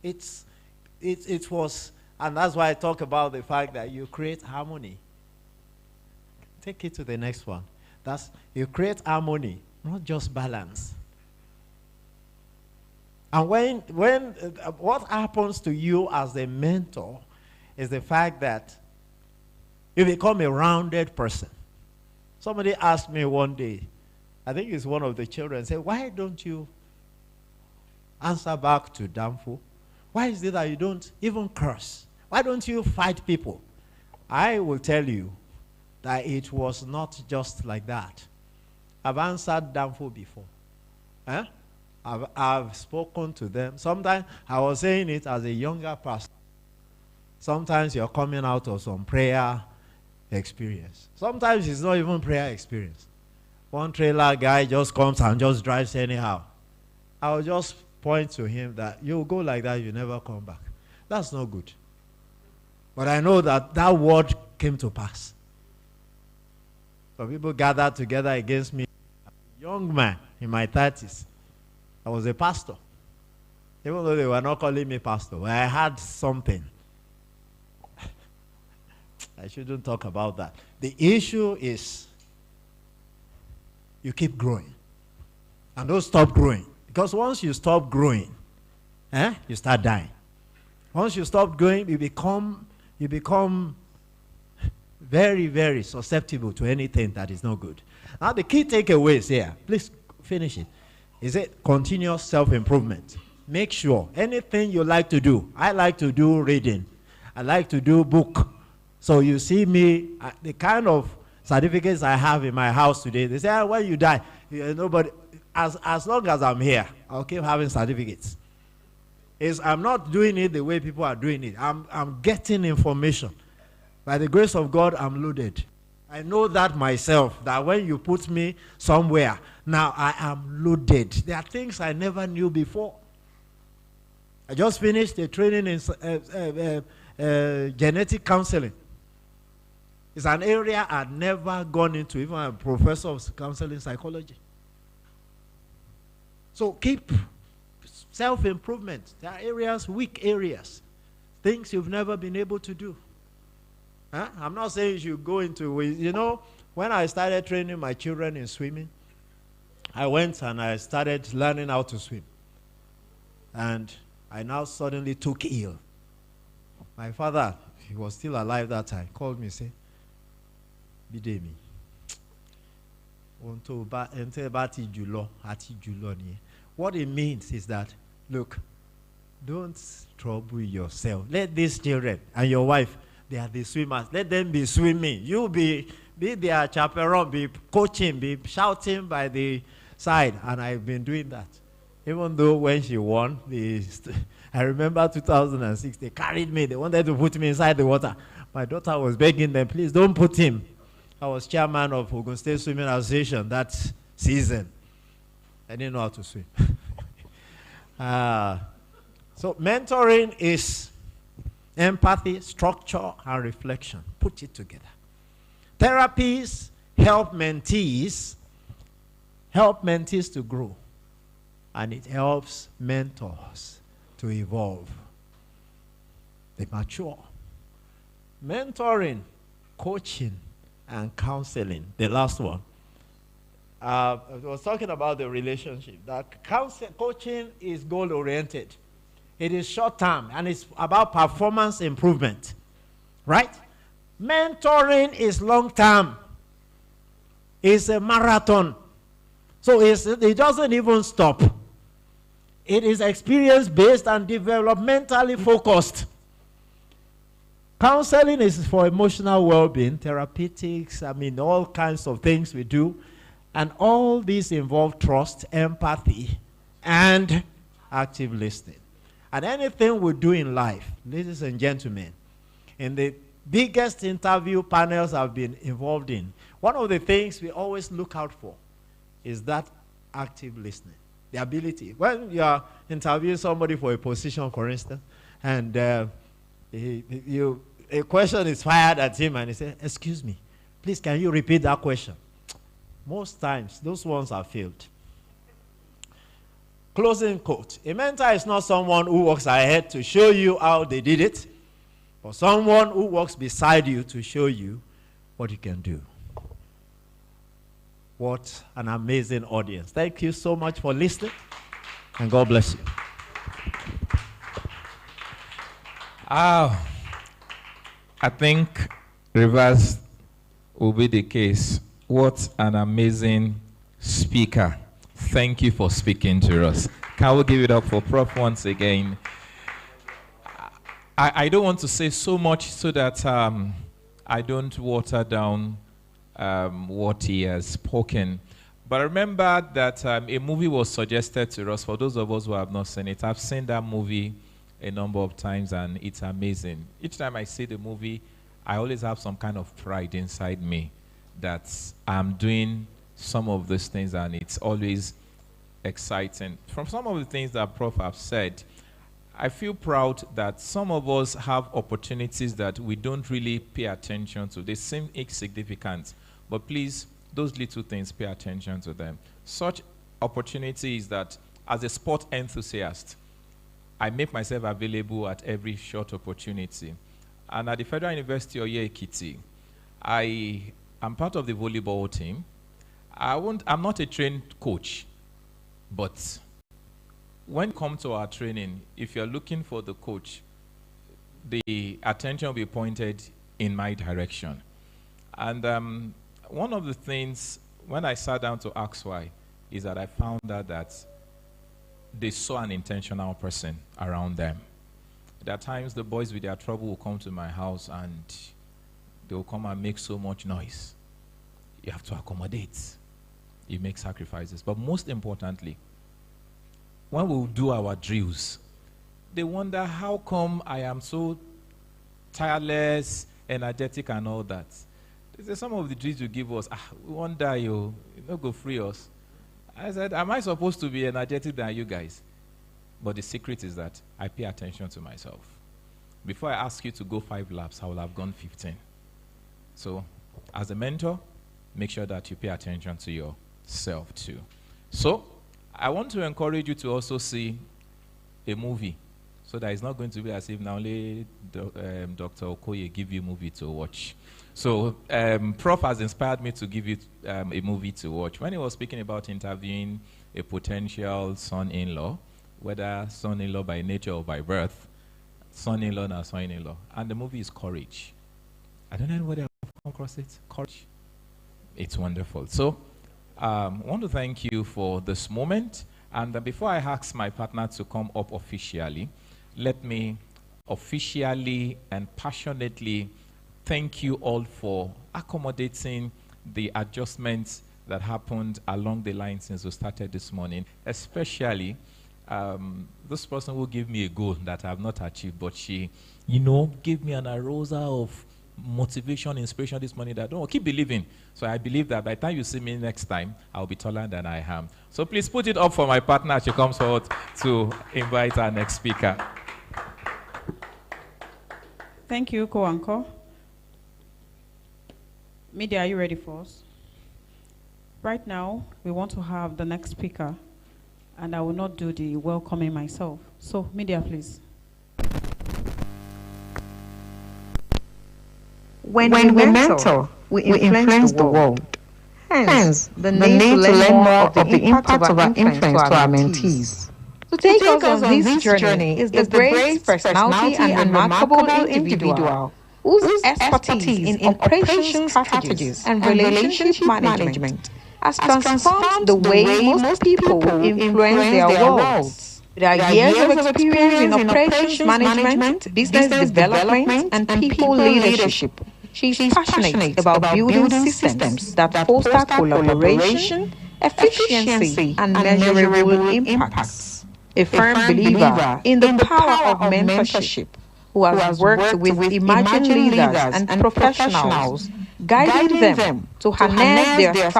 it was, and that's why I talk about the fact that you create harmony. Take it to the next one. You create harmony, not just balance. And when what happens to you as a mentor is the fact that you become a rounded person. Somebody asked me one day, I think it's one of the children, said, why don't you answer back to Danfo? Why is it that you don't even curse? Why don't you fight people? I will tell you that it was not just like that. I've answered Danfo before. I've spoken to them. Sometimes I was saying it as a younger person. Sometimes you're coming out of some prayer experience. Sometimes it's not even prayer experience. One trailer guy just comes and just drives anyhow. I will just point to him that you go like that, you never come back. That's not good. But I know that that word came to pass. Some people gathered together against me. A young man in my 30s. I was a pastor. Even though they were not calling me pastor, I had something. I shouldn't talk about that. The issue is you keep growing. And don't stop growing. Because once you stop growing, you start dying. Once you stop growing, you become very, very susceptible to anything that is not good. Now the key takeaways here, please finish it, is it continuous self-improvement. Make sure anything you like to do. I like to do reading. I like to do book. So you see me, the kind of certificates I have in my house today, they say, when you die, nobody, as long as I'm here, I'll keep having certificates. I'm not doing it the way people are doing it. I'm getting information. By the grace of God, I'm loaded. I know that myself, that when you put me somewhere, now I am loaded. There are things I never knew before. I just finished a training in genetic counseling. It's an area I'd never gone into, even a professor of counseling psychology. So keep self-improvement. There are areas, weak areas, things you've never been able to do. I'm not saying you should go into, you know, when I started training my children in swimming, I went and I started learning how to swim. And I now suddenly took ill. My father, he was still alive that time, called me and said, Bidemi, what it means is that, look, don't trouble yourself. Let these children and your wife, they are the swimmers. Let them be swimming. You be their chaperone, be coaching, be shouting by the side. And I've been doing that. Even though when she won, I remember 2006, they carried me. They wanted to put me inside the water. My daughter was begging them, please don't put him. I was chairman of Ogun State Swimming Association that season. I didn't know how to swim. So mentoring is empathy, structure, and reflection. Put it together. Therapies help mentees to grow. And it helps mentors to evolve. They mature. Mentoring, coaching, and counseling. The last one. I was talking about the relationship. That coaching is goal-oriented. It is short-term, and it's about performance improvement. Right? Mentoring is long-term. It's a marathon. So it doesn't even stop. It is experience-based and developmentally focused. Counseling is for emotional well-being, therapeutics, all kinds of things we do. And all these involve trust, empathy, and active listening. And anything we do in life, ladies and gentlemen, in the biggest interview panels I've been involved in, one of the things we always look out for is that active listening. The ability. When you are interviewing somebody for a position, for instance, and a question is fired at him, and he says, excuse me, please can you repeat that question? Most times, those ones are failed. Closing quote. A mentor is not someone who walks ahead to show you how they did it, but someone who walks beside you to show you what you can do. What an amazing audience. Thank you so much for listening, and God bless you. I think reverse will be the case. What an amazing speaker. Thank you for speaking to us. Can we give it up for Prof once again? I don't want to say so much so that I don't water down what he has spoken. But remember that a movie was suggested to us. For those of us who have not seen it, I've seen that movie a number of times, and it's amazing. Each time I see the movie, I always have some kind of pride inside me that I'm doing some of these things, and it's always exciting. From some of the things that Prof have said, I feel proud that some of us have opportunities that we don't really pay attention to. They seem insignificant, but please, those little things, pay attention to them. Such opportunities that, as a sport enthusiast, I make myself available at every short opportunity. And at the Federal University of Ekiti, I am part of the volleyball team. I'm not a trained coach, but when you come to our training, if you're looking for the coach, the attention will be pointed in my direction. And one of the things, when I sat down to ask why, is that I found out that they saw an intentional person around them. There are times the boys with their trouble will come to my house and they will come and make so much noise. You have to accommodate. You make sacrifices. But most importantly, when we do our drills, they wonder how come I am so tireless, energetic, and all that. They say some of the drills you give us, we won't die, you not go free us. I said, am I supposed to be energetic than you guys? But the secret is that I pay attention to myself. Before I ask you to go 5 laps, I will have gone 15. So, as a mentor, make sure that you pay attention to yourself too. So, I want to encourage you to also see a movie, so that it's not going to be as if now only Dr. Okoye give you a movie to watch. So, Prof has inspired me to give you a movie to watch. When he was speaking about interviewing a potential son-in-law, whether son-in-law by nature or by birth, son-in-law and son-in-law, and the movie is Courage. I don't know whether I've come across it. Courage. It's wonderful. So, I want to thank you for this moment. And before I ask my partner to come up officially, let me officially and passionately thank you all for accommodating the adjustments that happened along the line since we started this morning, especially this person will give me a goal that I have not achieved, but she, gave me an arousal of motivation, inspiration this morning that, keep believing. So I believe that by the time you see me next time, I'll be taller than I am. So please put it up for my partner as she comes forward to invite our next speaker. Thank you, Co-Anchor. Media, are you ready for us? Right now, we want to have the next speaker, and I will not do the welcoming myself. So, media, please. When we mentor, we influence the world. Hence, the need to learn more of the impact of our influence to our mentees. To take us on this journey is the great personality and remarkable individual whose expertise in operations strategies and relationship management has transformed the way most people influence their worlds. With our years of experience in operations management, business development, and people leadership, she is passionate about building systems that foster collaboration, efficiency, and measurable impacts. A firm believer in the power of mentorship, who has worked with emerging leaders and professionals, guiding them to harness their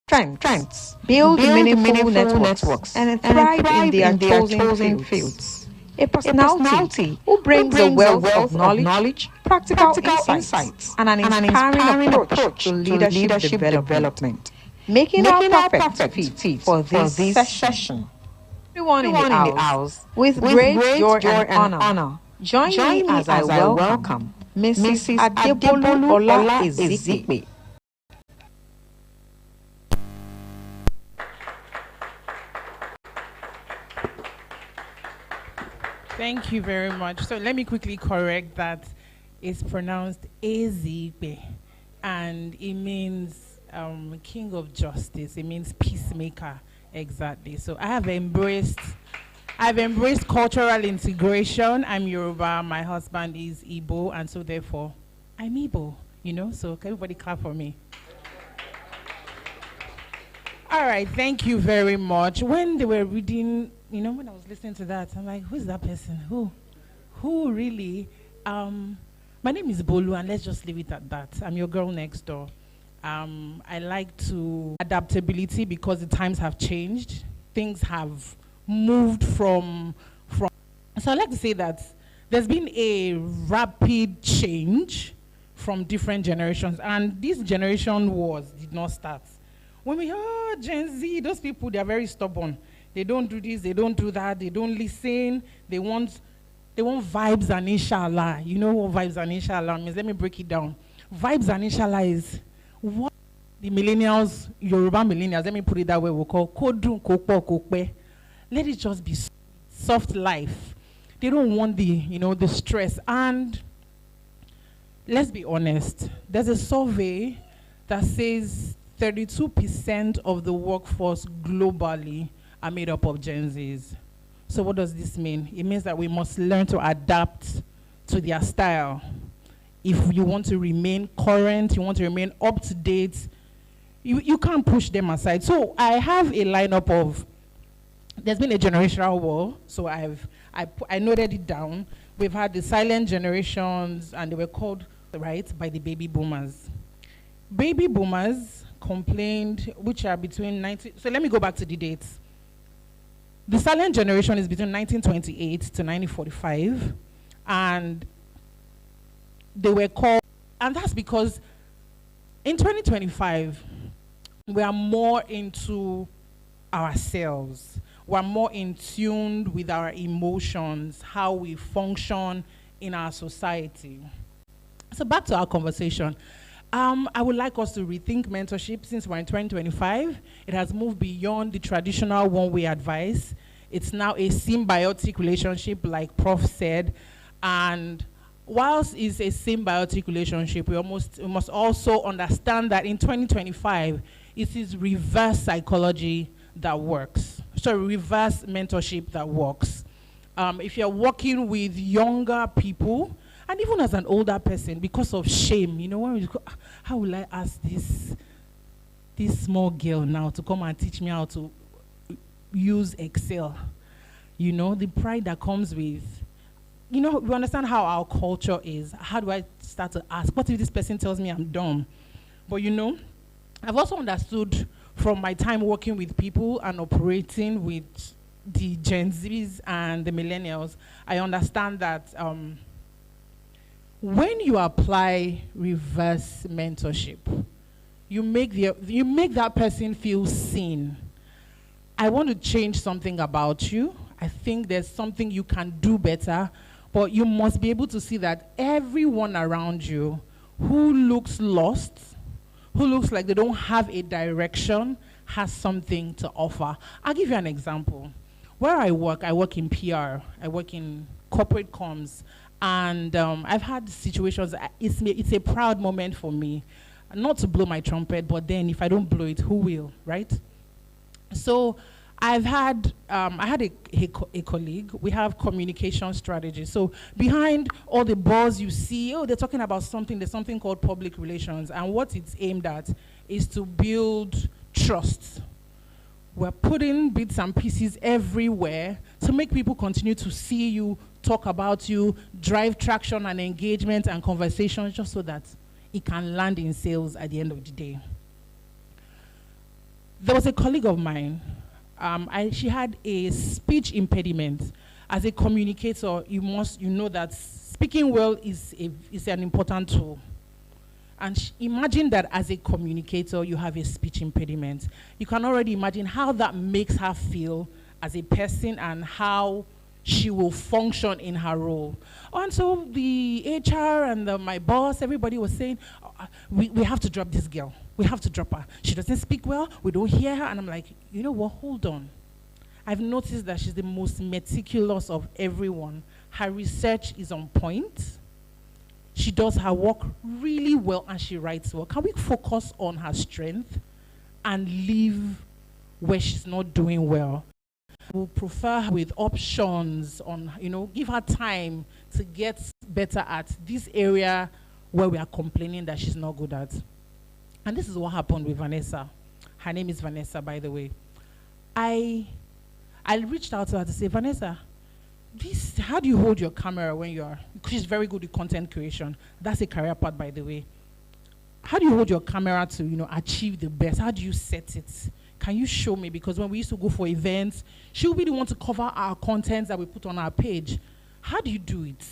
strengths, build meaningful networks, and thrive in their chosen fields. A personality who brings a wealth of knowledge, practical insights, and an inspiring approach to leadership development, making her perfect fit for this session. Everyone in the house, with great joy and honor, join me as I welcome Mrs. Adebolu Ola Ezikpe. Thank you very much. So let me quickly correct that. It's pronounced Ezikpe, and it means King of Justice. It means peacemaker. Exactly. So I've embraced cultural integration. I'm Yoruba. My husband is Igbo, and so therefore I'm Igbo. So can everybody clap for me? All right. Thank you very much. When they were reading, when I was listening to that, I'm like, who's that person? Who really? My name is Bolu, and let's just leave it at that. I'm your girl next door. I like to adaptability because the times have changed. Things have moved from. So I like to say that there's been a rapid change from different generations, and this generation wars did not start. When we heard Gen Z, those people, they are very stubborn. They don't do this, they don't do that, they don't listen, they want vibes and inshallah. You know what vibes and inshallah means? Let me break it down. Vibes and inshallah is what the millennials, Yoruba millennials, let me put it that way, we'll call kodun kokpo kokpe. Let it just be soft life. They don't want the stress. And let's be honest, there's a survey that says 32% of the workforce globally are made up of Gen Zs. So what does this mean? It means that we must learn to adapt to their style. If you want to remain current, you want to remain up to date, you can't push them aside. So I have a lineup of, there's been a generational war, so I noted it down. We've had the silent generations, and they were called, right, by the baby boomers. Baby boomers complained, which are between 19, so let me go back to the dates. The silent generation is between 1928 to 1945, and they were called, and that's because in 2025, we are more into ourselves. We're more in tune with our emotions, how we function in our society. So back to our conversation. I would like us to rethink mentorship. Since we're in 2025, it has moved beyond the traditional one-way advice. It's now a symbiotic relationship, like Prof said. And whilst it's a symbiotic relationship, we must also understand that in 2025, it is reverse psychology that works. So reverse mentorship that works. If you're working with younger people, and even as an older person, because of shame, when you go, how will I ask this small girl now to come and teach me how to use Excel? You know, the pride that comes with, you know, you understand how our culture is. How do I start to ask, what if this person tells me I'm dumb? But you know, I've also understood from my time working with people and operating with the Gen Zs and the millennials, I understand that when you apply reverse mentorship, you make that person feel seen. I want to change something about you. I think there's something you can do better, but you must be able to see that everyone around you who looks lost, who looks like they don't have a direction, has something to offer. I'll give you an example. Where I work in PR, I work in corporate comms, and I've had situations, it's a proud moment for me, not to blow my trumpet, but then if I don't blow it, who will, right? So I had a colleague. We have communication strategy. So behind all the buzz you see, they're talking about something. There's something called public relations, and what it's aimed at is to build trust. We're putting bits and pieces everywhere to make people continue to see you, talk about you, drive traction and engagement and conversations, just so that it can land in sales at the end of the day. There was a colleague of mine. She had a speech impediment. As a communicator, you know that speaking well is an important tool. And imagine that as a communicator, you have a speech impediment. You can already imagine how that makes her feel as a person and how she will function in her role. And so the HR and my boss, everybody was saying, we have to drop this girl. We have to drop her. She doesn't speak well. We don't hear her. And I'm like, you know what? Hold on. I've noticed that she's the most meticulous of everyone. Her research is on point. She does her work really well and she writes well. Can we focus on her strength and leave where she's not doing well? We'll prefer her with options on, give her time to get better at this area where we are complaining that she's not good at. And this is what happened with Vanessa. Her name is Vanessa, by the way. I reached out to her to say, Vanessa, how do you hold your camera when she's very good at content creation. That's a career path, by the way. How do you hold your camera to, achieve the best? How do you set it? Can you show me? Because when we used to go for events, she'll be the one to cover our contents that we put on our page. How do you do it?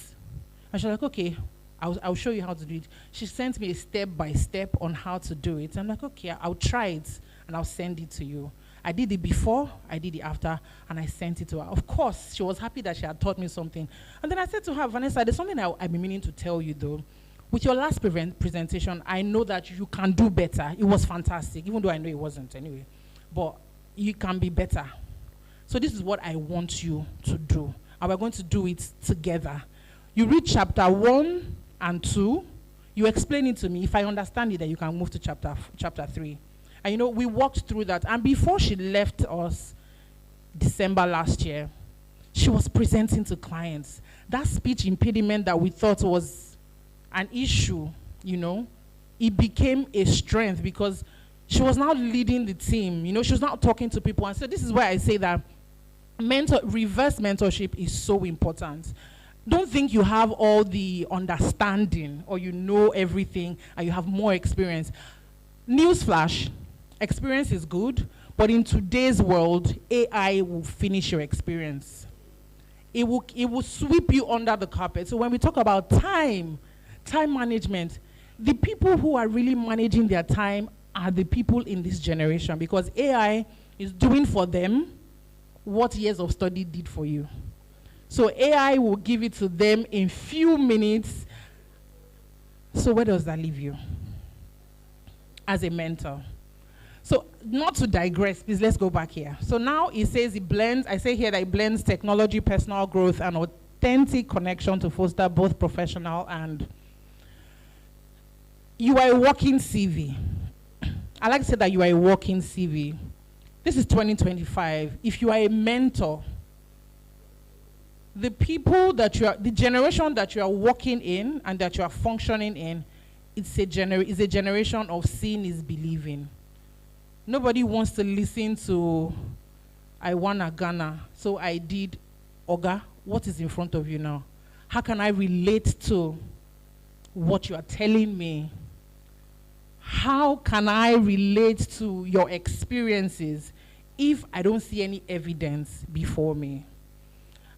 And she's like, okay, I'll show you how to do it. She sent me a step-by-step on how to do it. I'm like, okay, I'll try it, and I'll send it to you. I did it before, I did it after, and I sent it to her. Of course, she was happy that she had taught me something. And then I said to her, Vanessa, there's something I've been meaning to tell you, though. With your last presentation, I know that you can do better. It was fantastic, even though I know it wasn't anyway. But you can be better. So this is what I want you to do. And we're going to do it together. You read chapter 1 and 2. You explain it to me. If I understand it, then you can move to chapter 3. And we walked through that. And before she left us, December last year, she was presenting to clients. That speech impediment that we thought was an issue, it became a strength because she was now leading the team. She was now talking to people. And so this is why I say that reverse mentorship is so important. Don't think you have all the understanding or you know everything and you have more experience. Newsflash. Experience is good, but in today's world, AI will finish your experience. It will sweep you under the carpet. So when we talk about time management, the people who are really managing their time are the people in this generation because AI is doing for them what years of study did for you. So AI will give it to them in few minutes. So where does that leave you as a mentor? So not to digress, please let's go back here. So now it says I say here that it blends technology, personal growth, and authentic connection to foster both professional and you are a walking CV. I like to say that you are a walking CV. This is 2025. If you are a mentor, the generation that you are walking in and that you are functioning in, it's a generation of seeing is believing. Nobody wants to listen to, I wanna Ghana, so I did Oga, what is in front of you now? How can I relate to what you are telling me? How can I relate to your experiences if I don't see any evidence before me?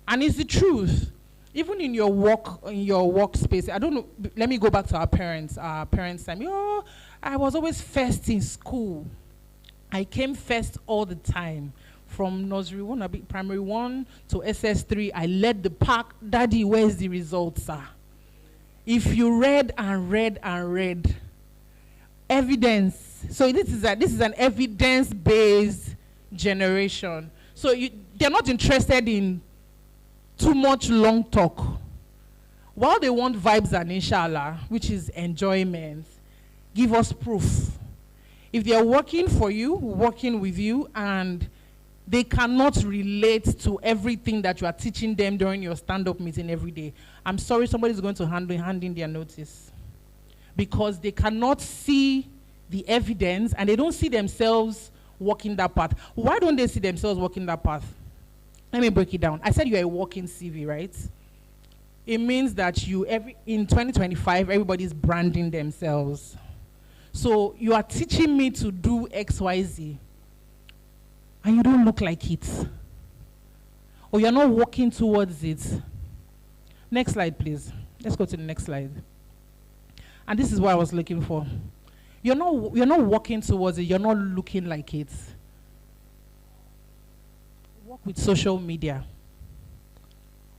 And it's the truth. Even in your workspace, I don't know, let me go back to our parents time. Oh, I was always first in school. I came first all the time. From nursery 1, primary 1 to SS3, I led the pack. Daddy, where's the results, sir? If you read and read and read, evidence. So this is an evidence-based generation. So they're not interested in too much long talk. While they want vibes and inshallah, which is enjoyment, give us proof. If they are working for you, working with you, and they cannot relate to everything that you are teaching them during your stand-up meeting every day, I'm sorry, somebody's going to hand in their notice. Because they cannot see the evidence and they don't see themselves walking that path. Why don't they see themselves walking that path? Let me break it down. I said you're a walking CV, right? It means that in 2025, everybody's branding themselves. So you are teaching me to do X, Y, Z, and you don't look like it. Or you're not walking towards it. Next slide, please. Let's go to the next slide. And this is what I was looking for. You're not walking towards it. You're not looking like it. Work with social media.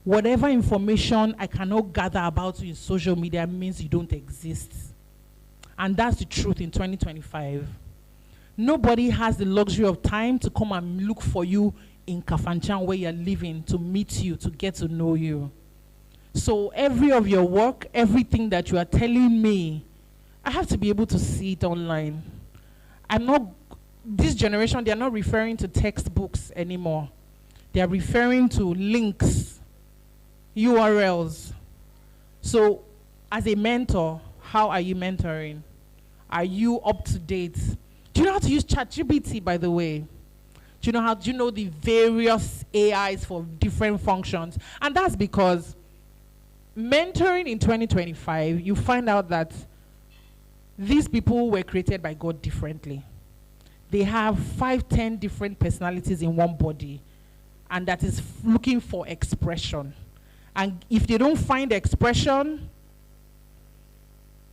Whatever information I cannot gather about you in social media means you don't exist. And that's the truth in 2025. Nobody has the luxury of time to come and look for you in Kafanchan where you're living, to meet you, to get to know you. So every of your work, everything that you are telling me, I have to be able to see it online. This generation, they are not referring to textbooks anymore. They are referring to links, URLs. So as a mentor, how are you mentoring? Are you up to date? Do you know how to use ChatGPT, by the way? Do you know the various AIs for different functions? And that's because mentoring in 2025, you find out that these people were created by God differently. They have 5-10 different personalities in one body, and that is looking for expression. And if they don't find expression,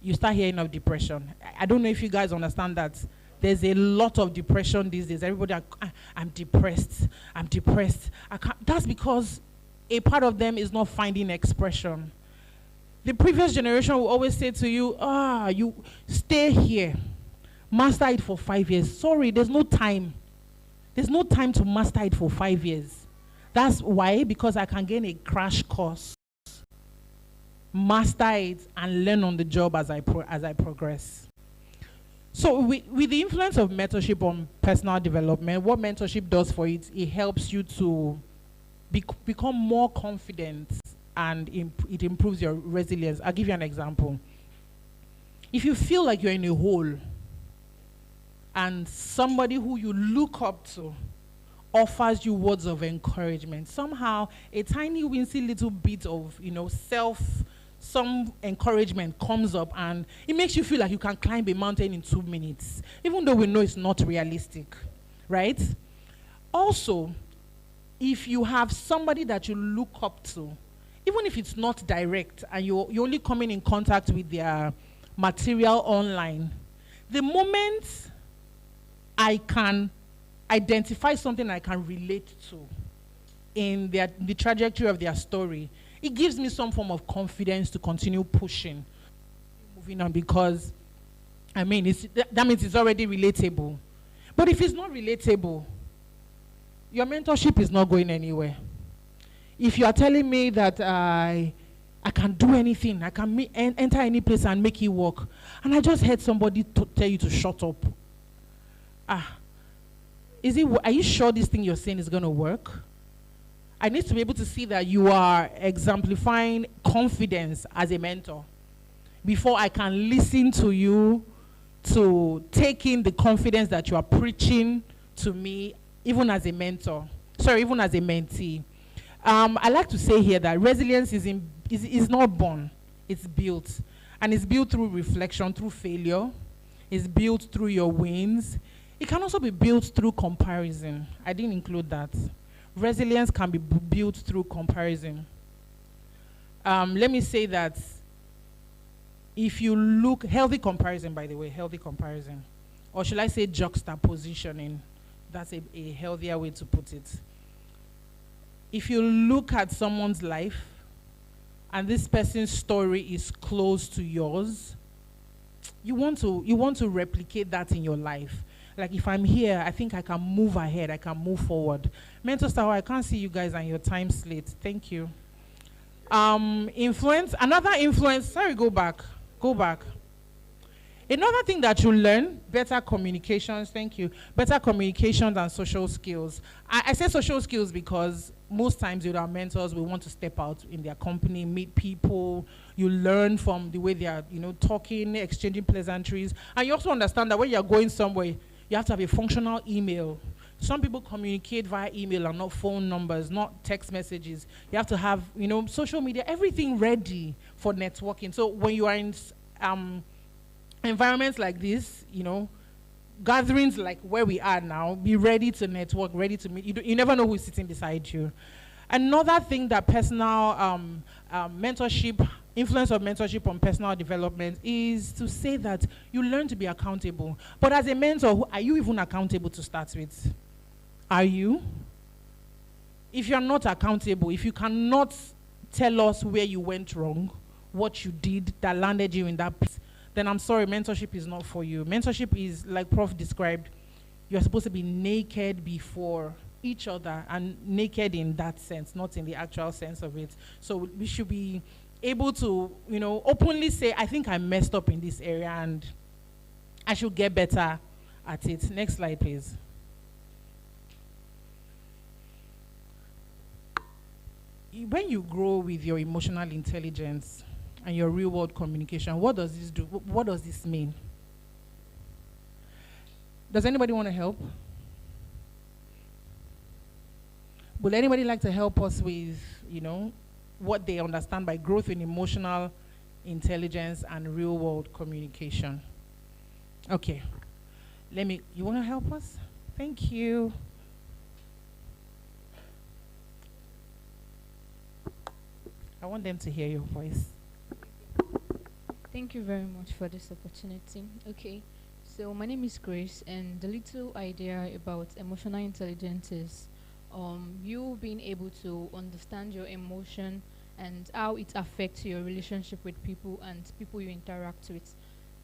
you start hearing of depression. I don't know if you guys understand that. There's a lot of depression these days. Everybody, I'm depressed. I'm depressed. That's because a part of them is not finding expression. The previous generation will always say to you, you stay here. Master it for 5 years. Sorry, there's no time. There's no time to master it for 5 years. That's why, because I can gain a crash course, master it, and learn on the job as I progress. So with the influence of mentorship on personal development, what mentorship does for it helps you to become more confident, and it improves your resilience. I'll give you an example. If you feel like you're in a hole and somebody who you look up to offers you words of encouragement, somehow a tiny wincy little bit of some encouragement comes up and it makes you feel like you can climb a mountain in 2 minutes, even though we know it's not realistic, right? Also, if you have somebody that you look up to, even if it's not direct and you're only coming in contact with their material online, the moment I can identify something I can relate to in the trajectory of their story, it gives me some form of confidence to continue pushing, moving on, because, that means it's already relatable. But if it's not relatable, your mentorship is not going anywhere. If you are telling me that I can do anything, I can enter any place and make it work, and I just heard somebody tell you to shut up, are you sure this thing you're saying is going to work? I need to be able to see that you are exemplifying confidence as a mentor before I can listen to you, to take in the confidence that you are preaching to me, even as a mentor. Sorry, even as a mentee. I like to say here that resilience is not born, it's built. And it's built through reflection, through failure. It's built through your wins. It can also be built through comparison. I didn't include that. Resilience can be built through comparison. Let me say that if you look, healthy comparison, by the way, healthy comparison, or should I say juxtapositioning, that's a healthier way to put it. If you look at someone's life and this person's story is close to yours, you want to replicate that in your life. Like, if I'm here, I think I can move ahead, I can move forward. Mentor Star, I can't see you guys on your time slate. Thank you. Influence, another influence, sorry, go back. Another thing that you learn, better communications, thank you. Better communications and social skills. I say social skills because most times with our mentors, we want to step out in their company, meet people. You learn from the way they are, talking, exchanging pleasantries. And you also understand that when you're going somewhere, you have to have a functional email. Some people communicate via email and not phone numbers, not text messages. You have to have, social media, everything ready for networking. So when you are in environments like this, gatherings like where we are now, be ready to network, ready to meet. You never know who's sitting beside you. Another thing that personal mentorship, influence of mentorship on personal development is to say that you learn to be accountable. But as a mentor, are you even accountable to start with? Are you? If you're not accountable, if you cannot tell us where you went wrong, what you did that landed you in that place, then I'm sorry, mentorship is not for you. Mentorship is, like Prof described, you're supposed to be naked before each other, and naked in that sense, not in the actual sense of it. So we should be able to, openly say, I think I messed up in this area and I should get better at it. Next slide, please. When you grow with your emotional intelligence and your real-world communication, what does this do? What does this mean? Does anybody want to help? Would anybody like to help us with, what they understand by growth in emotional intelligence and real-world communication? Okay. You want to help us? Thank you. I want them to hear your voice. Thank you very much for this opportunity. Okay, so my name is Grace, and the little idea about emotional intelligence is you being able to understand your emotion and how it affects your relationship with people and people you interact with.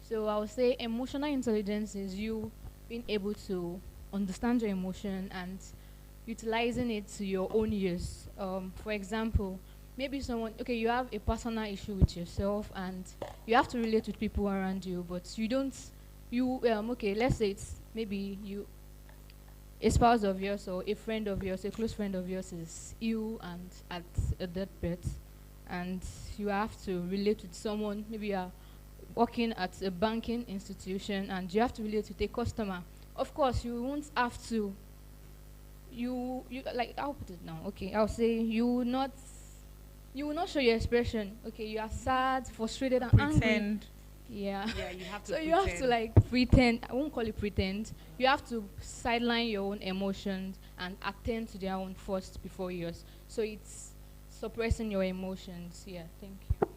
So I would say emotional intelligence is you being able to understand your emotion and utilizing it to your own use. For example, maybe you have a personal issue with yourself and you have to relate with people around you, but let's say it's maybe a spouse of yours or a friend of yours, a close friend of yours is ill and at a deathbed, and you have to relate with someone. Maybe you are working at a banking institution and you have to relate with a customer. Of course, you won't have to. I'll put it now. Okay, I'll say you will not show your expression. Okay, you are sad, frustrated, and angry. Yeah. Yeah, you have to. So you have to pretend. I won't call it pretend. You have to sideline your own emotions and attend to their own first before yours. So it's suppressing your emotions. Yeah. Thank you.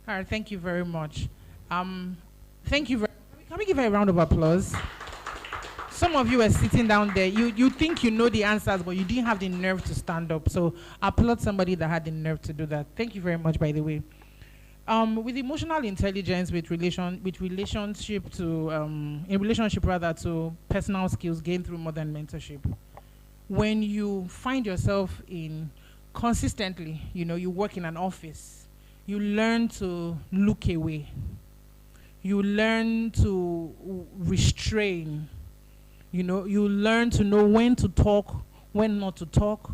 All right. Thank you very much. Thank you. Can we give her a round of applause? Some of you are sitting down there. You think you know the answers, but you didn't have the nerve to stand up. So applaud somebody that had the nerve to do that. Thank you very much, by the way. With emotional intelligence, in relationship to personal skills gained through modern mentorship. When you find yourself consistently, you work in an office, you learn to look away. You learn to restrain. You learn to know when to talk, when not to talk.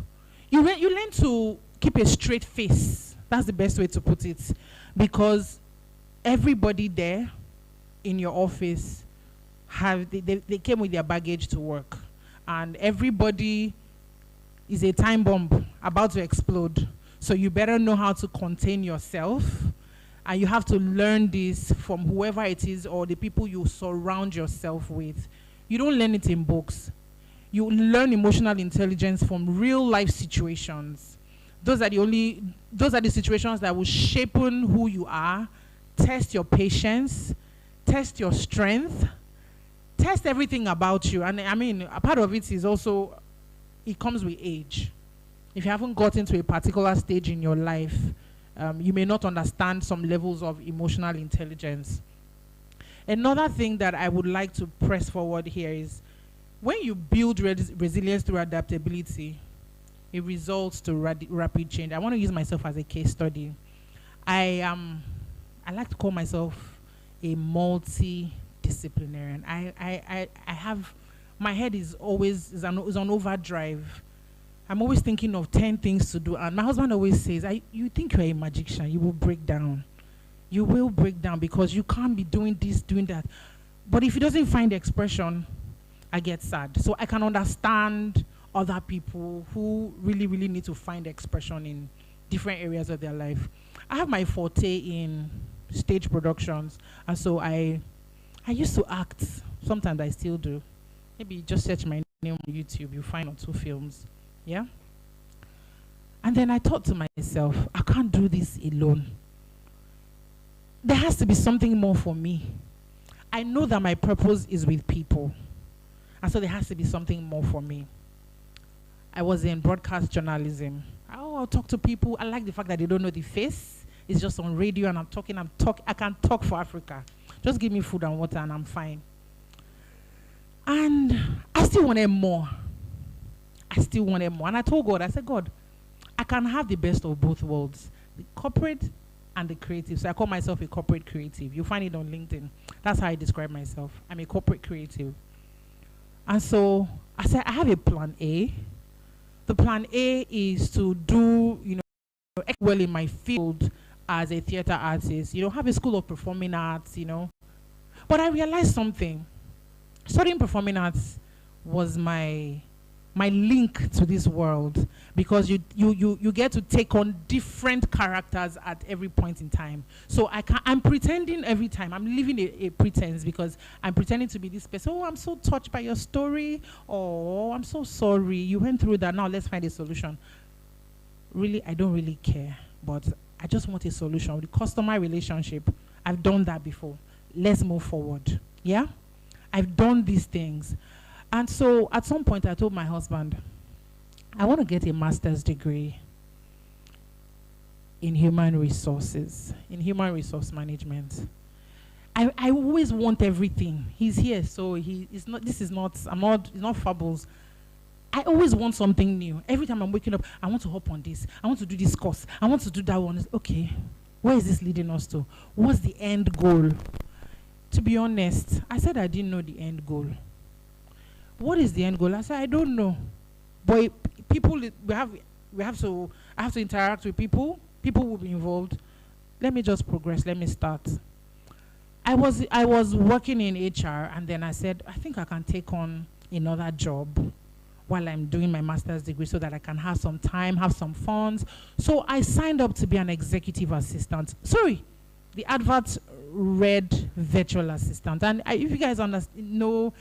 You learn to keep a straight face. That's the best way to put it. Because everybody there in your office they came with their baggage to work. And everybody is a time bomb about to explode. So you better know how to contain yourself. And you have to learn this from whoever it is or the people you surround yourself with. You don't learn it in books. You learn emotional intelligence from real life situations. Those are the situations that will shape who you are, test your patience, test your strength, test everything about you. And I mean, a part of it is also, it comes with age. If you haven't gotten to a particular stage in your life, you may not understand some levels of emotional intelligence. Another thing that I would like to press forward here is when you build resilience through adaptability, it results to rapid change. I want to use myself as a case study. I like to call myself a multidisciplinarian. I have, my head is always on overdrive. I'm always thinking of 10 things to do. And my husband always says, you think you're a magician, you will break down. You will break down because you can't be doing this, doing that. But if he doesn't find expression, I get sad. So I can understand other people who really, really need to find expression in different areas of their life. I have my forte in stage productions. And so I used to act. Sometimes I still do. Maybe just search my name on YouTube, you'll find 1 or 2 films. Yeah? And then I thought to myself, I can't do this alone. There has to be something more for me. I know that my purpose is with people. And so there has to be something more for me. I was in broadcast journalism. I'll talk to people. I like the fact that they don't know the face. It's just on radio and I can talk for Africa. Just give me food and water and I'm fine. And I still wanted more. And I told God, I said, God, I can have the best of both worlds, the corporate and the creative. So I call myself a corporate creative. You'll find it on LinkedIn. That's how I describe myself. I'm a corporate creative. And so I said, I have a plan A. The plan A is to do, well in my field as a theater artist, have a school of performing arts, But I realized something. Studying performing arts was my link to this world, because you get to take on different characters at every point in time. So I'm pretending every time. I'm living a pretense because I'm pretending to be this person. Oh, I'm so touched by your story. Oh, I'm so sorry. You went through that. Now let's find a solution. Really, I don't really care, but I just want a solution. The customer relationship, I've done that before. Let's move forward. Yeah? I've done these things. And so at some point I told my husband, I want to get a master's degree in human resources, in human resource management. I always want everything. He's here, so it's not fables. I always want something new. Every time I'm waking up, I want to hop on this. I want to do this course. I want to do that one. Okay, where is this leading us to? What's the end goal? To be honest, I said I didn't know the end goal. What is the end goal? I said, I don't know. But people, I have to interact with people. People will be involved. Let me just progress. Let me start. I was working in HR, and then I said, I think I can take on another job while I'm doing my master's degree so that I can have some time, have some funds. So I signed up to be an executive assistant. Sorry, the advert read virtual assistant. And if you guys know,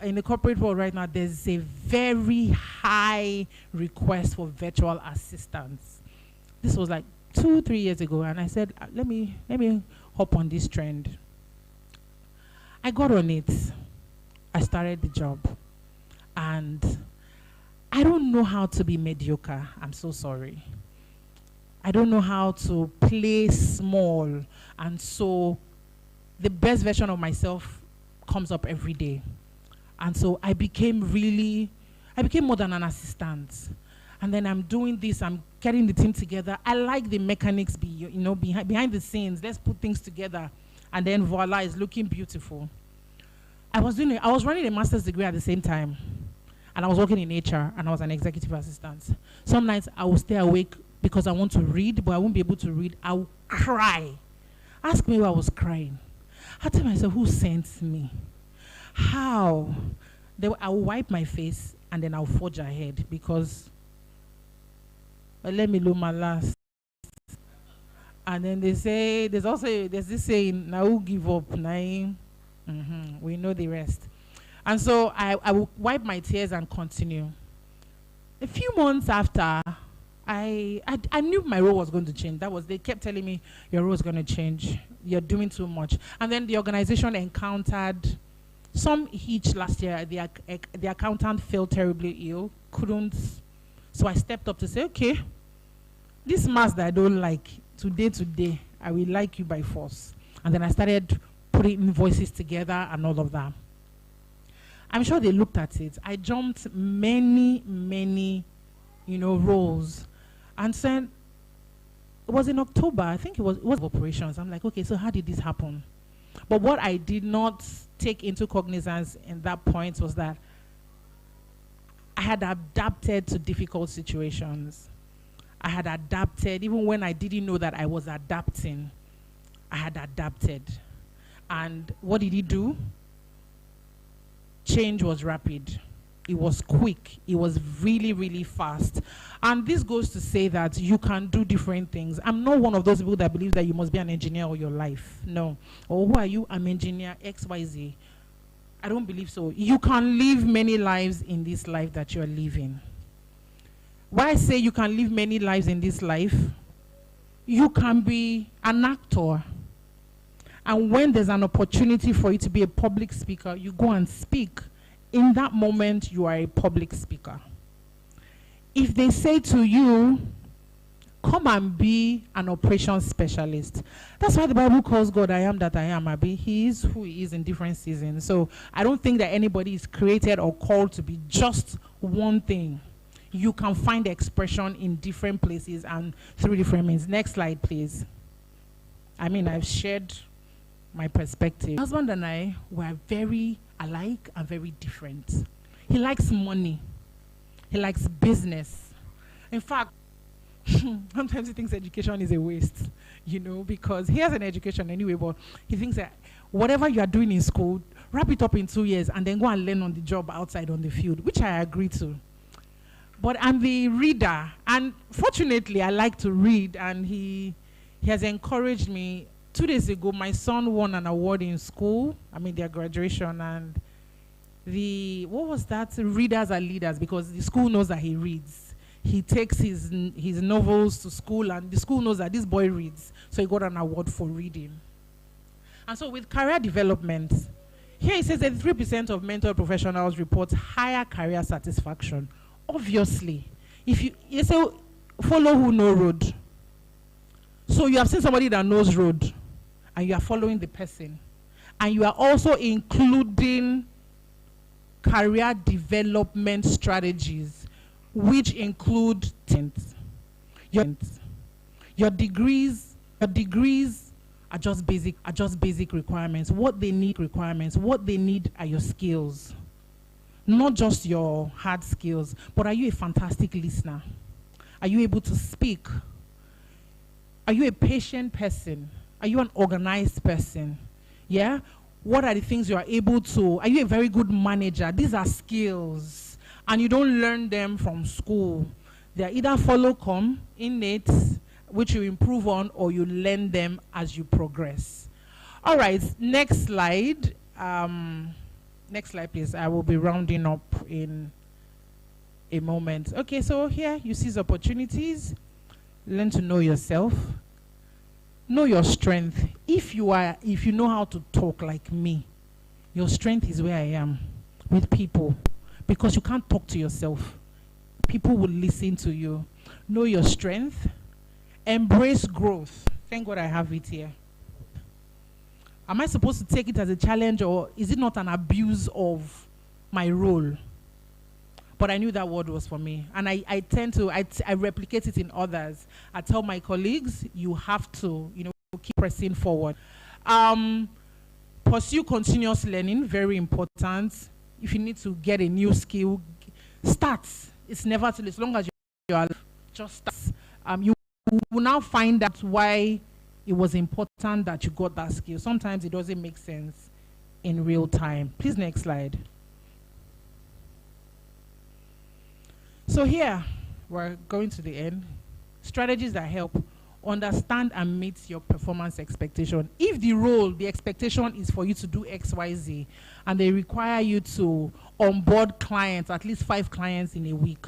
in the corporate world right now, there's a very high request for virtual assistants. This was like 2-3 years ago, and I said, let me hop on this trend. I got on it. I started the job, and I don't know how to be mediocre. I'm so sorry. I don't know how to play small, and so the best version of myself comes up every day. And so I became more than an assistant. And then I'm doing this, I'm getting the team together. I like the mechanics, behind the scenes. Let's put things together. And then voila, it's looking beautiful. I was running a master's degree at the same time. And I was working in HR, and I was an executive assistant. Some nights I will stay awake because I want to read, but I won't be able to read. I will cry. Ask me why I was crying. I tell myself, who sent me? How? I will wipe my face and then I'll forge ahead because let me look my last. And then they say, there's this saying, now who give up? We know the rest. And so I will wipe my tears and continue. A few months after, I knew my role was going to change. They kept telling me, your role is going to change. You're doing too much. And then the organization encountered some hitch last year. The accountant fell terribly ill, couldn't. So I stepped up to say, okay, this mass that I don't like, today, I will like you by force. And then I started putting invoices together and all of that. I'm sure they looked at it. I jumped many, roles. And said, it was in October, I think it was operations. I'm like, okay, so how did this happen? But what I did not take into cognizance in that point was that I had adapted to difficult situations. I had adapted, even when I didn't know that I was adapting, I had adapted. And what did he do? Change was rapid. It was quick. It was really, really fast. And this goes to say that you can do different things. I'm not one of those people that believe that you must be an engineer all your life. No. Or who are you? I'm engineer XYZ. I don't believe so. You can live many lives in this life that you're living. Why I say you can live many lives in this life, you can be an actor. And when there's an opportunity for you to be a public speaker, you go and speak. In that moment, you are a public speaker. If they say to you, come and be an operations specialist, that's why the Bible calls God, I am that I am, Abi. He is who he is in different seasons. So I don't think that anybody is created or called to be just one thing. You can find expression in different places and through different means. Next slide, please. I've shared my perspective. My husband and I were very alike and very different. He likes money. He likes business. In fact, sometimes he thinks education is a waste, because he has an education anyway, but he thinks that whatever you are doing in school, wrap it up in 2 years and then go and learn on the job outside on the field, which I agree to. But I'm the reader, and fortunately I like to read, and he has encouraged me. 2 days ago, my son won an award in school, their graduation, and what was that? Readers are leaders, because the school knows that he reads. He takes his novels to school, and the school knows that this boy reads, so he got an award for reading. And so with career development, here it says that 3% of mentored professionals report higher career satisfaction. Obviously, if you say, follow who know road. So you have seen somebody that knows road, and you are following the person. And you are also including career development strategies, which include your degrees are just basic requirements. What they need are your skills. Not just your hard skills, but are you a fantastic listener? Are you able to speak? Are you a patient person? Are you an organized person? Yeah? What are the things you are able to? Are you a very good manager? These are skills, and you don't learn them from school. They are either come, innate, which you improve on, or you learn them as you progress. All right, next slide. Next slide, please. I will be rounding up in a moment. Okay, so here you seize opportunities. Learn to know yourself. Know your strength. If you know how to talk like me, your strength is where I am with people, because you can't talk to yourself. People will listen to you. Know your strength. Embrace growth. Thank God I have it here. Am I supposed to take it as a challenge, or is it not an abuse of my role? But I knew that word was for me. And I replicate it in others. I tell my colleagues, you have to, keep pressing forward. Pursue continuous learning, very important. If you need to get a new skill, start. It's never too late. As long as you are just start. You will now find out why it was important that you got that skill. Sometimes it doesn't make sense in real time. Please, next slide. So here, we're going to the end. strategies that help understand and meet your performance expectation. If the role, the expectation is for you to do X, Y, Z, and they require you to onboard clients, at least 5 clients in a week,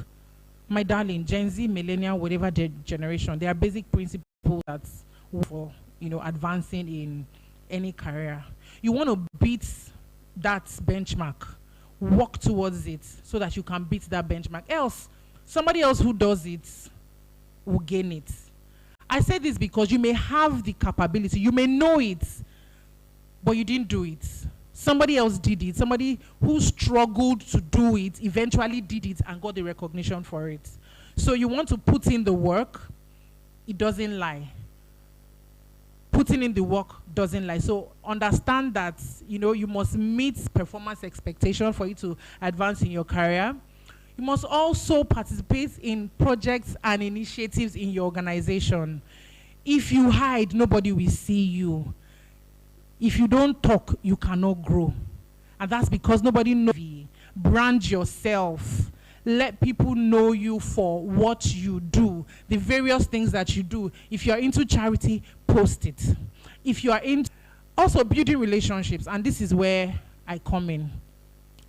my darling, Gen Z, millennial, whatever generation, there are basic principles that's for, you know, advancing in any career. You want to beat that benchmark, work towards it so that you can beat that benchmark. Else, somebody else who does it will gain it. I say this because you may have the capability, you may know it, but you didn't do it. Somebody else did it. Somebody who struggled to do it eventually did it and got the recognition for it. So you want to put in the work, it doesn't lie. Putting in the work doesn't lie. So understand that, you know, you must meet performance expectation for you to advance in your career. You must also participate in projects and initiatives in your organization. If you hide, nobody will see you. If you don't talk, you cannot grow. And that's because nobody knows you. Brand yourself. Let people know you for what you do, the various things that you do. If you're into charity, post it. If you are into also building relationships, and this is where I come in.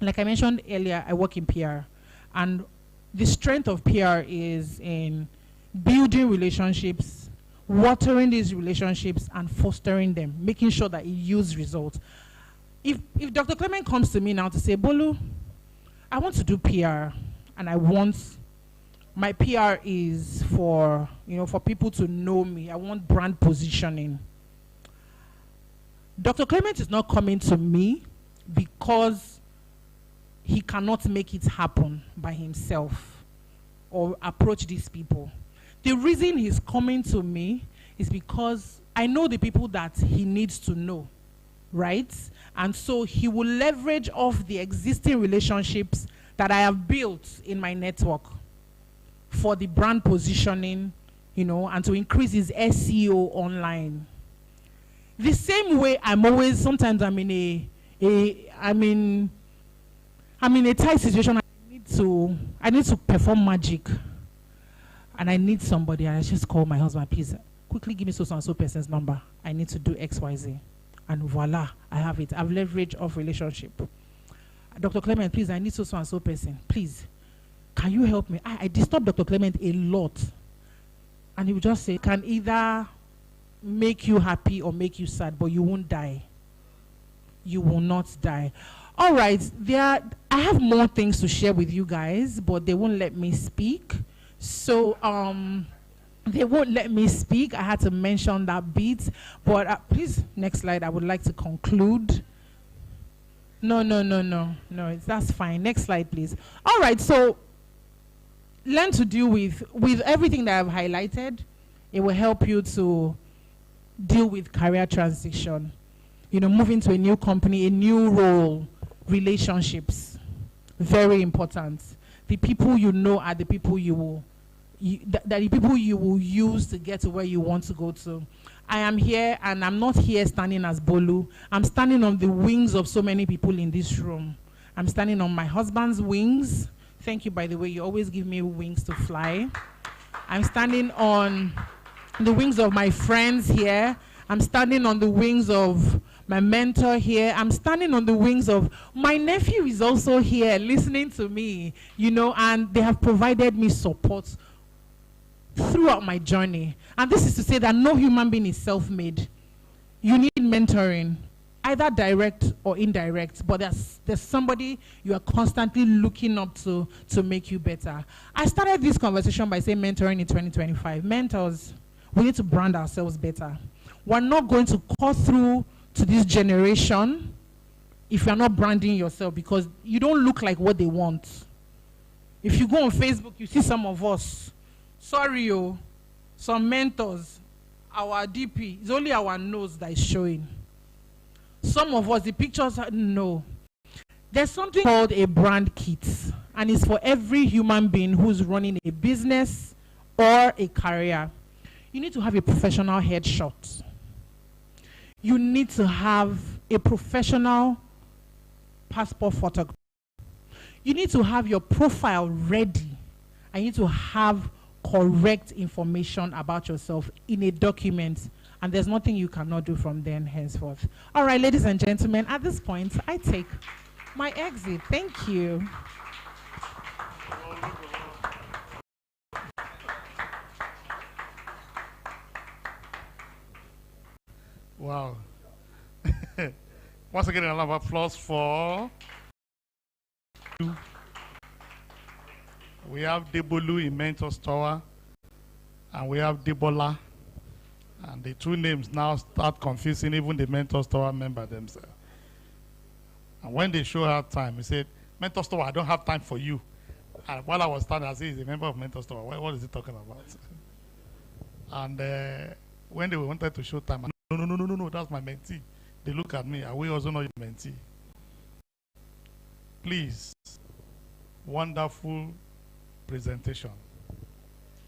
Like I mentioned earlier, I work in PR. And the strength of PR is in building relationships, watering these relationships, and fostering them, making sure that it yields results. If Dr. Clement comes to me now to say, Bolu, I want to do PR, and I want, my PR is for, you know, for people to know me. I want brand positioning. Dr. Clement is not coming to me because he cannot make it happen by himself or approach these people. The reason he's coming to me is because I know the people that he needs to know, right? And so he will leverage off the existing relationships that I have built in my network for the brand positioning, you know, and to increase his SEO online. The same way sometimes I'm in a tight situation. I need to perform magic, and I need somebody, and I just call my husband, please quickly give me so and so person's number. I need to do XYZ, and voila, I have it. I've leveraged off relationship. Dr. Clement, please, I need so and so person. Please, can you help me? I disturb Dr. Clement a lot, and he will just say, can either make you happy or make you sad, but you won't die. You will not die. All right, I have more things to share with you guys, but they won't let me speak. So they won't let me speak. I had to mention that bit. But please, next slide. I would like to conclude. No, that's fine. Next slide, please. All right, so learn to deal with everything that I've highlighted. It will help you to deal with career transition. You know, moving to a new company, a new role. Relationships, very important. The people you know are the people the people you will use to get to where you want to go to. I am here, and I'm not here standing as Bolu. I'm standing on the wings of so many people in this room. I'm standing on my husband's wings. Thank you, by the way. You always give me wings to fly. I'm standing on the wings of my friends here. I'm standing on the wings of my mentor here. I'm standing on the wings of my nephew is also here listening to me, you know, and they have provided me support throughout my journey. And this is to say that no human being is self-made. You need mentoring, either direct or indirect, but there's somebody you are constantly looking up to make you better. I started this conversation by saying mentoring in 2025. Mentors, we need to brand ourselves better. We're not going to cut through to this generation if you're not branding yourself, because you don't look like what they want. If you go on Facebook, you see some of us. Sorry, some mentors, our DP, it's only our nose that is showing. Some of us, the pictures, no. There's something called a brand kit, and it's for every human being who's running a business or a career. You need to have a professional headshot. You need to have a professional passport photograph. You need to have your profile ready. I need to have correct information about yourself in a document, and there's nothing you cannot do from then henceforth. All right, ladies and gentlemen, at this point, I take my exit. Thank you. Wow. Once again, a round of applause for you. We have Debolu in Mentor Tower, and we have Debola. And the two names now start confusing even the Mentor Tower member themselves. And when they show her time, he said, Mentor Tower, I don't have time for you. And while I was standing, I said, he's a member of Mentor Tower. What is he talking about? And when they wanted to show time, no, that's my mentee. They look at me, are we also not your mentee? Please, wonderful presentation.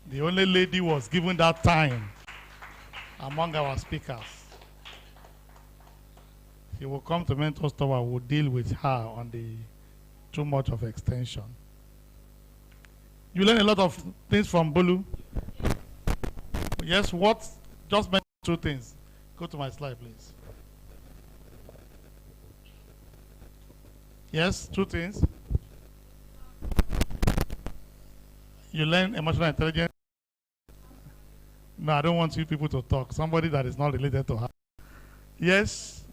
The only lady was given that time among our speakers. She will come to Mentor's Tower, we'll deal with her on the too much of extension. You learn a lot of things from Bolu. Yes, what? Just mention two things. Go to my slide, please. Yes, two things. You learn emotional intelligence. No, I don't want you people to talk. Somebody that is not related to her. Yes.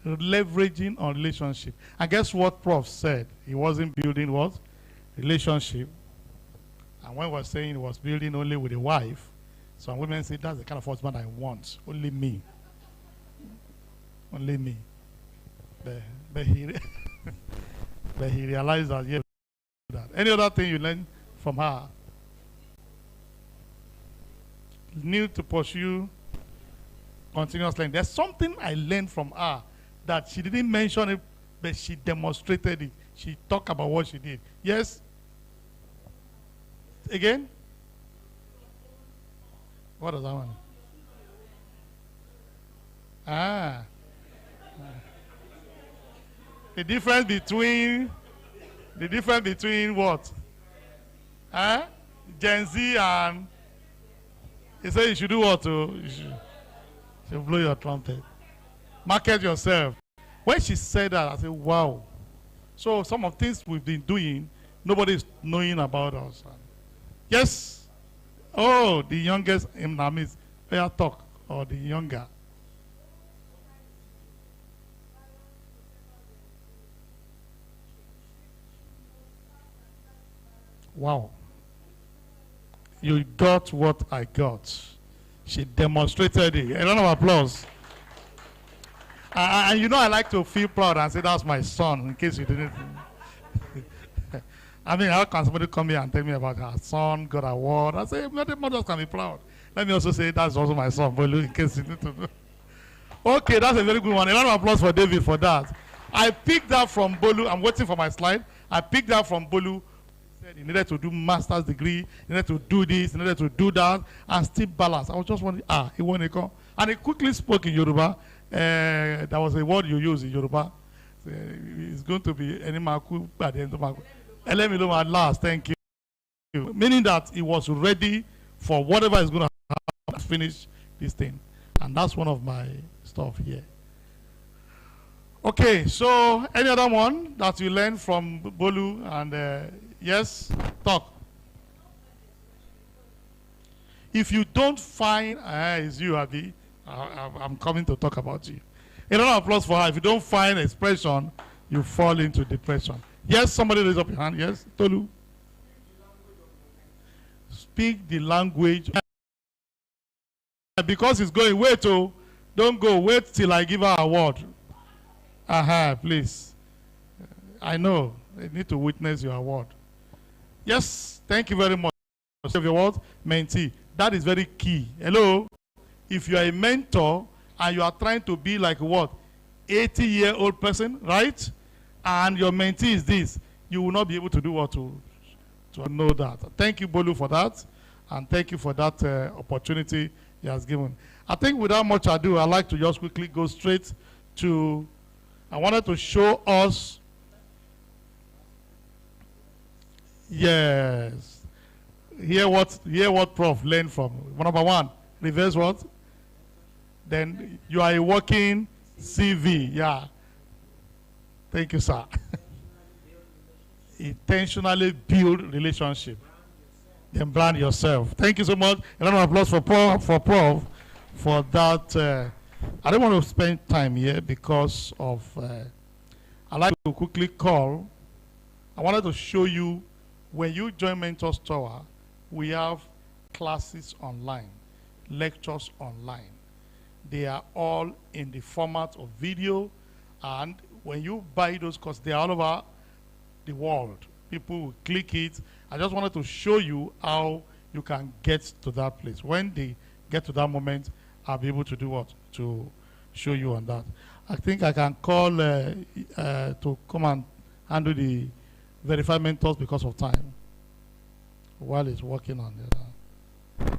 Leveraging on relationship. And guess what Prof said? He wasn't building what? Relationship. And when we were saying he was building only with a wife, some women say that's the kind of husband I want. Only me. Only me. But he but he realized that, yeah, that. Any other thing you learn from her? Need to pursue continuous learning. There's something I learned from her that she didn't mention it, but she demonstrated it. She talked about what she did. Yes? Again? What does that mean? Ah. The difference between what? Huh? Gen Z and he said you should do what? You should blow your trumpet. Market yourself. When she said that, I said, wow. So some of the things we've been doing, nobody's knowing about us. Yes. Oh, the youngest in Namis, fair talk, or the younger. Wow. You got what I got. She demonstrated it. A round of applause. And you know I like to feel proud and say that's my son, in case you didn't. I mean, how can somebody come here and tell me about her son got an award? I say, not the mothers can be proud. Let me also say that's also my son, Bolu, in case you need to know. Okay, that's a very good one. A round of applause for David for that. I picked that from Bolu. I'm waiting for my slide. I picked that from Bolu. He said he needed to do master's degree, he needed to do this, he needed to do that, and still balance. I was just wondering, he won't come. And he quickly spoke in Yoruba. That was a word you use in Yoruba. It's going to be Enimaku at the end of my Elemilo at last, thank you. Meaning that he was ready for whatever is going to happen to finish this thing. And that's one of my stuff here. Okay, so any other one that you learned from Bolu? And yes, talk. If you don't find, it's you, Abi. I'm coming to talk about you. A round of applause for her. If you don't find expression, you fall into depression. Yes, somebody raise up your hand. Yes, Tolu. Speak the language. Because it's going, wait, don't go. Wait till I give her a award. Please. I know. I need to witness your award. Yes, thank you very much. Your award, mentee. That is very key. Hello. If you are a mentor and you are trying to be like what? 80-year-old person, right? And your mentee is this, you will not be able to do what to know that. Thank you, Bolu, for that. And thank you for that opportunity he has given. I think without much ado, I'd like to just quickly go straight to, I wanted to show us, Yes. Hear what Prof learned from. Number one, reverse what? Then you are a working CV. Yeah. Thank you, sir. Intentionally build relationship. Then brand yourself. Thank you so much. A round of applause for Prof for that. I don't want to spend time here because of. I like to quickly call. I wanted to show you when you join Mentors Tower, we have classes online, lectures online. They are all in the format of video, and when you buy those courses, they are all over the world. People will click it. I just wanted to show you how you can get to that place. When they get to that moment, I'll be able to do what? To show you on that. I think I can call to come and handle the verified mentors because of time while it's working on it.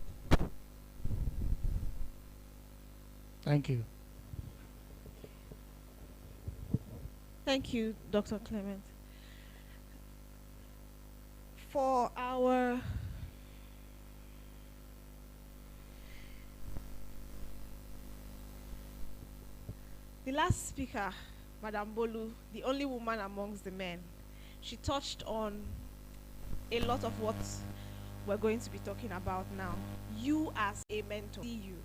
Thank you. Thank you, Dr. Clement. For our the last speaker, Madam Bolu, the only woman amongst the men, she touched on a lot of what we're going to be talking about now. You as a mentor, see you.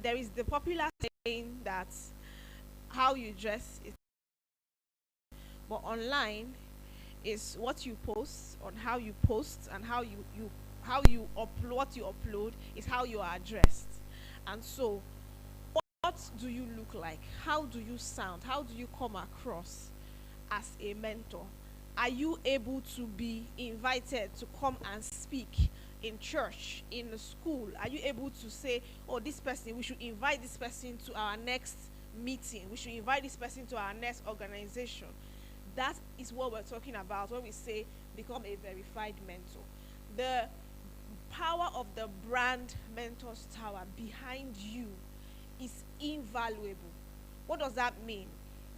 There is the popular saying that how you dress is, but online is what you post, on how you post, and how you upload. What you upload is how you are addressed. And so, what do you look like? How do you sound? How do you come across as a mentor? Are you able to be invited to come and speak in church, in the school? Are you able to say, oh, this person, we should invite this person to our next meeting. We should invite this person to our next organization. That is what we're talking about when we say become a verified mentor. The power of the brand Mentors Tower behind you is invaluable. What does that mean?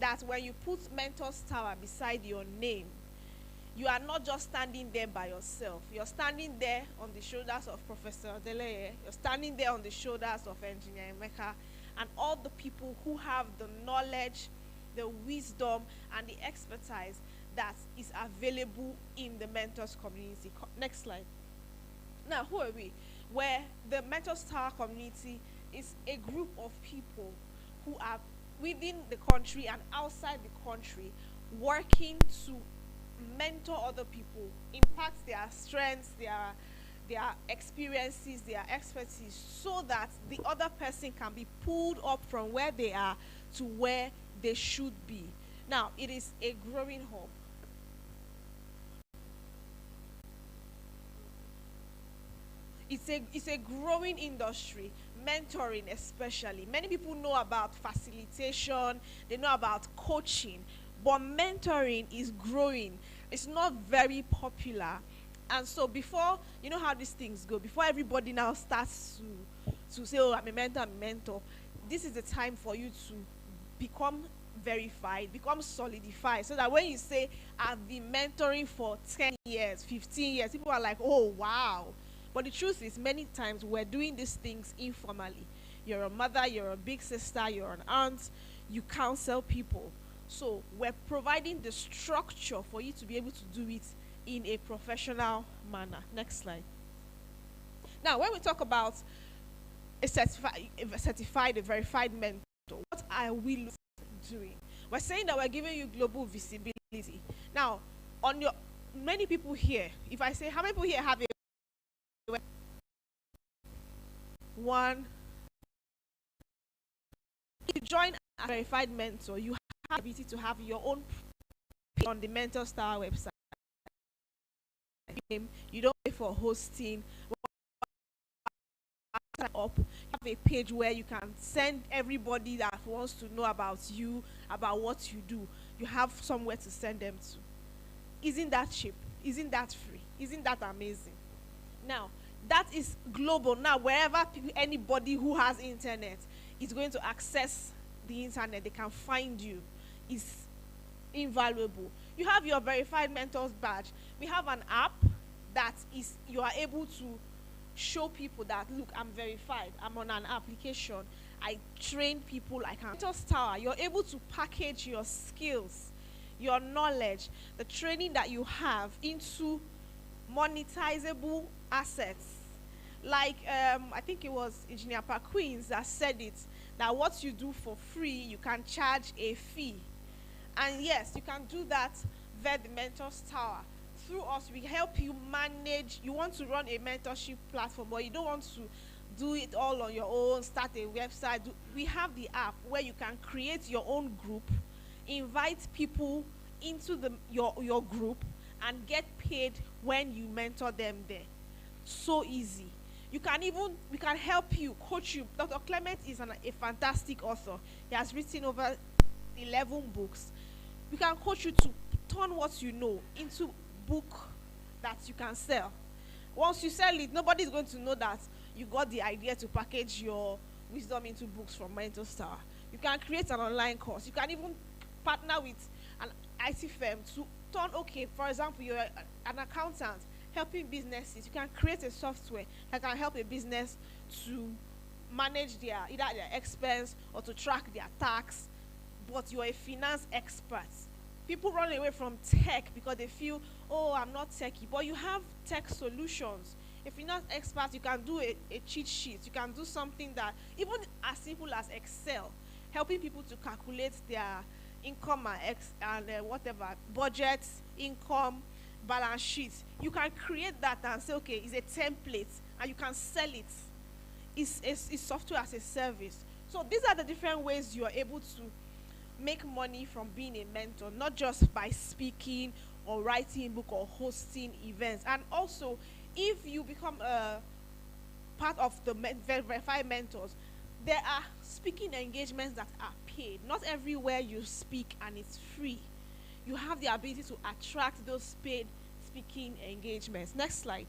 That when you put Mentors Tower beside your name, you are not just standing there by yourself. You're standing there on the shoulders of Professor Deleye. You're standing there on the shoulders of Engineer Emeka and all the people who have the knowledge, the wisdom, and the expertise that is available in the Mentors community. Next slide. Now, who are we? Where the Mentors Tower community is a group of people who are within the country and outside the country working to mentor other people, impact their strengths, their experiences, their expertise, so that the other person can be pulled up from where they are to where they should be. Now, it is a growing hub. It's a growing industry, mentoring especially. Many people know about facilitation, they know about coaching, but mentoring is growing. It's not very popular. And so before, you know how these things go, before everybody now starts to say, oh, I'm a mentor, this is the time for you to become verified, become solidified, so that when you say, I've been mentoring for 10 years, 15 years, people are like, oh, wow. But the truth is, many times we're doing these things informally. You're a mother, you're a big sister, you're an aunt, you counsel people. So we're providing the structure for you to be able to do it in a professional manner. Next slide. Now, when we talk about a verified mentor, what are we doing? We're saying that we're giving you global visibility. Now, on your many people here, if I say, how many people here have a one? If you join a verified mentor, you have the ability to have your own page on the Mentors Tower website. You don't pay for hosting. Up, you have a page where you can send everybody that wants to know about you, about what you do. You have somewhere to send them to. Isn't that cheap? Isn't that free? Isn't that amazing? Now, that is global. Now, wherever anybody who has internet is going to access the internet, they can find you. It's invaluable. You have your verified mentors badge. We have an app that is, you are able to show people that, look, I'm verified, I'm on an application, I train people, I can. Mentors Tower, you're able to package your skills, your knowledge, the training that you have into monetizable assets. Like I think it was Engineer Parquins that said it, that what you do for free, you can charge a fee. And yes, you can do that via the Mentors Tower. Through us, we help you manage. You want to run a mentorship platform, but you don't want to do it all on your own, start a website. We have the app where you can create your own group, invite people into your group, and get paid when you mentor them there. So easy. We can help you, coach you. Dr. Clement is a fantastic author. He has written over 11 books. We can coach you to turn what you know into book that you can sell. Once you sell it, nobody's going to know that you got the idea to package your wisdom into books from Mentors Tower. You can create an online course. You can even partner with an IT firm to turn, okay, for example, you're an accountant helping businesses. You can create a software that can help a business to manage either their expense or to track their tax, but you're a finance expert. People run away from tech because they feel, oh, I'm not techy, but you have tech solutions. If you're not expert, you can do a cheat sheet. You can do something that, even as simple as Excel, helping people to calculate their income and whatever, budgets, income, balance sheets. You can create that and say, okay, it's a template, and you can sell it. It's software as a service. So these are the different ways you are able to make money from being a mentor, not just by speaking or writing a book or hosting events. And also, if you become a part of the verified mentors, there are speaking engagements that are paid. Not everywhere you speak and it's free. You have the ability to attract those paid speaking engagements. Next slide.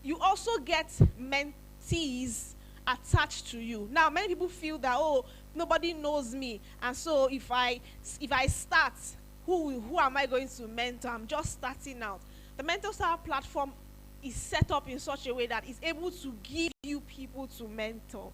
You also get mentees attached to you. Now, many people feel that, oh, nobody knows me, and so if I start, who am I going to mentor? I'm just starting out. The Mentor Star platform is set up in such a way that it's able to give you people to mentor.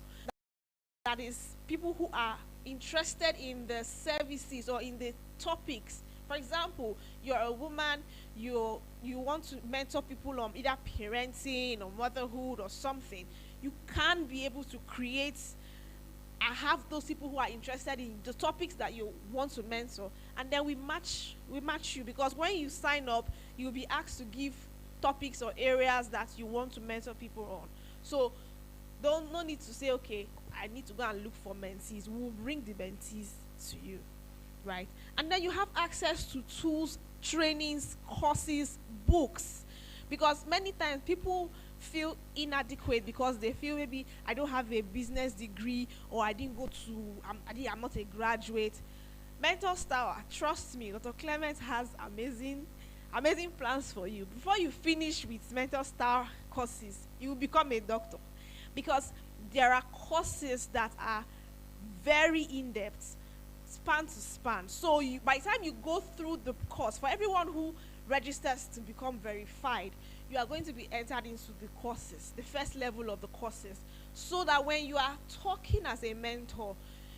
That is, people who are interested in the services or in the topics. For example, you're a woman, you want to mentor people on either parenting or motherhood or something. You can be able to create and have those people who are interested in the topics that you want to mentor, and then we match you, because when you sign up, you'll be asked to give topics or areas that you want to mentor people on. So no need to say, okay, I need to go and look for mentees. We'll bring the mentees to you, right? And then you have access to tools, trainings, courses, books, because many times people feel inadequate because they feel maybe I don't have a business degree, or I didn't go to, I'm not a graduate. Mentors Tower, trust me, Dr. Clement has amazing plans for you. Before you finish with Mentors Tower courses, you will become a doctor, because there are courses that are very in-depth, span to span. So by the time you go through the course, for everyone who registers to become verified, you are going to be entered into the courses, the first level of the courses, so that when you are talking as a mentor,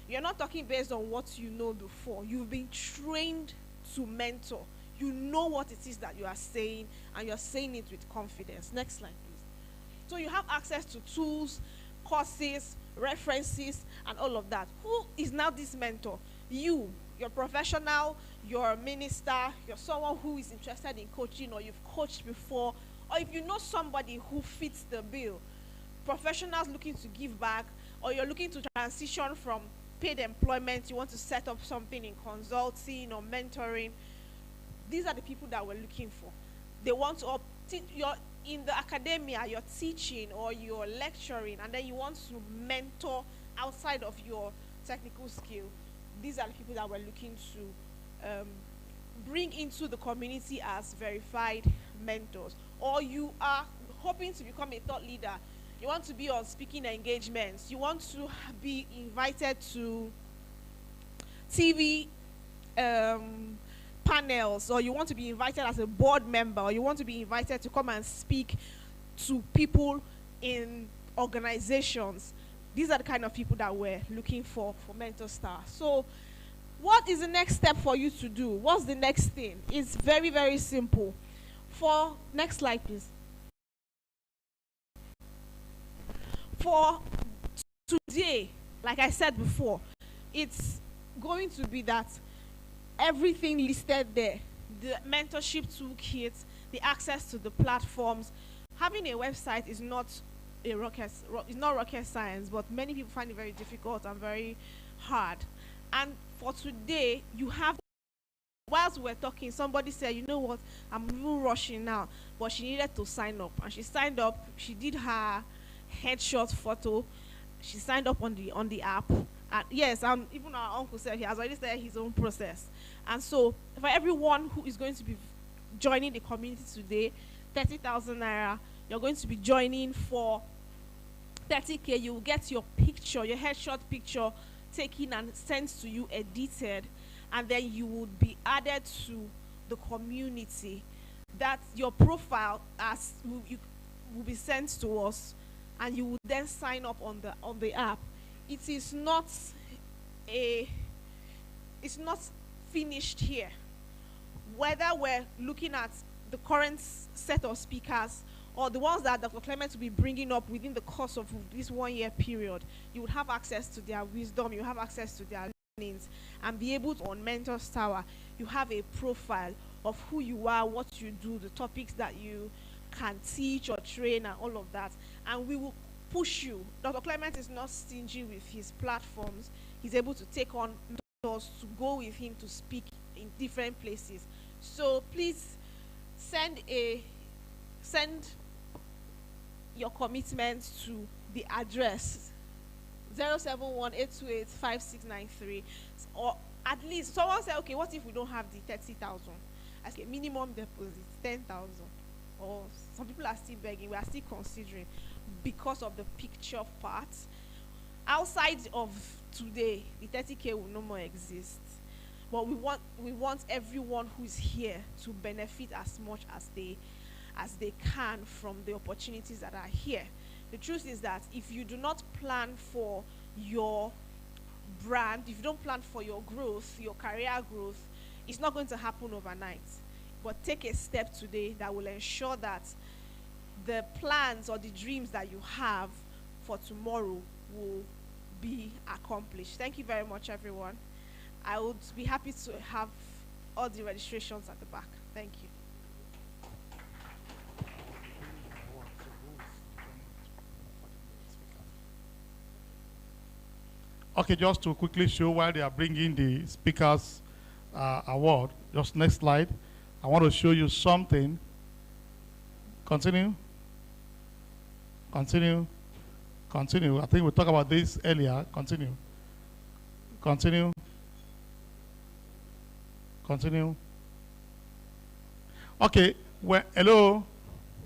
you're not talking based on what you know before. You've been trained to mentor. You know what it is that you are saying, and you're saying it with confidence. Next slide, please. So you have access to tools, courses, references, and all of that. Who is now this mentor? You're professional, you're a minister, you're someone who is interested in coaching, or you've coached before, or if you know somebody who fits the bill, professionals looking to give back, or you're looking to transition from paid employment, you want to set up something in consulting or mentoring. These are the people that we're looking for. They want to you're in the academia, you're teaching or you're lecturing, and then you want to mentor outside of your technical skill. These are the people that we're looking to bring into the community as verified mentors. Or you are hoping to become a thought leader. You want to be on speaking engagements. You want to be invited to TV panels, or you want to be invited as a board member, or you want to be invited to come and speak to people in organizations, these are the kind of people that we're looking for Mentor Star. So what is the next step for you to do? What's the next thing? It's very, very simple. For next slide, please. For today, like I said before, it's going to be that everything listed there, the mentorship toolkit, the access to the platforms. Having a website is not rocket science, but many people find it very difficult and very hard. And for today, you have, whilst we're talking, somebody said, you know what, I'm even rushing now, but she needed to sign up, and she signed up. She did her headshot photo. She signed up on the app. And yes, even our uncle said he has already started his own process. And so for everyone who is going to be joining the community today, 30,000 naira, you're going to be joining for 30K. You will get your picture, your headshot picture taken and sent to you edited, and then you would be added to the community. That your profile will be sent to us, and you would then sign up on the app. It's not finished here. Whether we're looking at the current set of speakers or the ones that Dr. Clement will be bringing up within the course of this 1 year period, you would have access to their wisdom, you have access to their learnings, and be able to, on Mentors Tower, you have a profile of who you are, what you do, the topics that you can teach or train, and all of that. And we will push you. Dr. Clement is not stingy with his platforms. He's able to take on mentors to go with him to speak in different places. So please send your commitment to the address 071-828-5693, or at least someone said, okay, what if we don't have the 30,000? I say minimum deposit 10,000, or some people are still begging. We are still considering because of the picture part. Outside of today, the 30K will no more exist. But we want everyone who is here to benefit as much as they can from the opportunities that are here. The truth is that if you do not plan for your brand, if you don't plan for your growth, your career growth, it's not going to happen overnight. But take a step today that will ensure that the plans or the dreams that you have for tomorrow will be accomplished. Thank you very much, everyone. I would be happy to have all the registrations at the back. Thank you. Okay, just to quickly show why they are bringing the speakers award. Just next slide. I want to show you something. Continue. Continue. Continue. I think we talked about this earlier. Continue. Continue. Continue. Okay. Hello.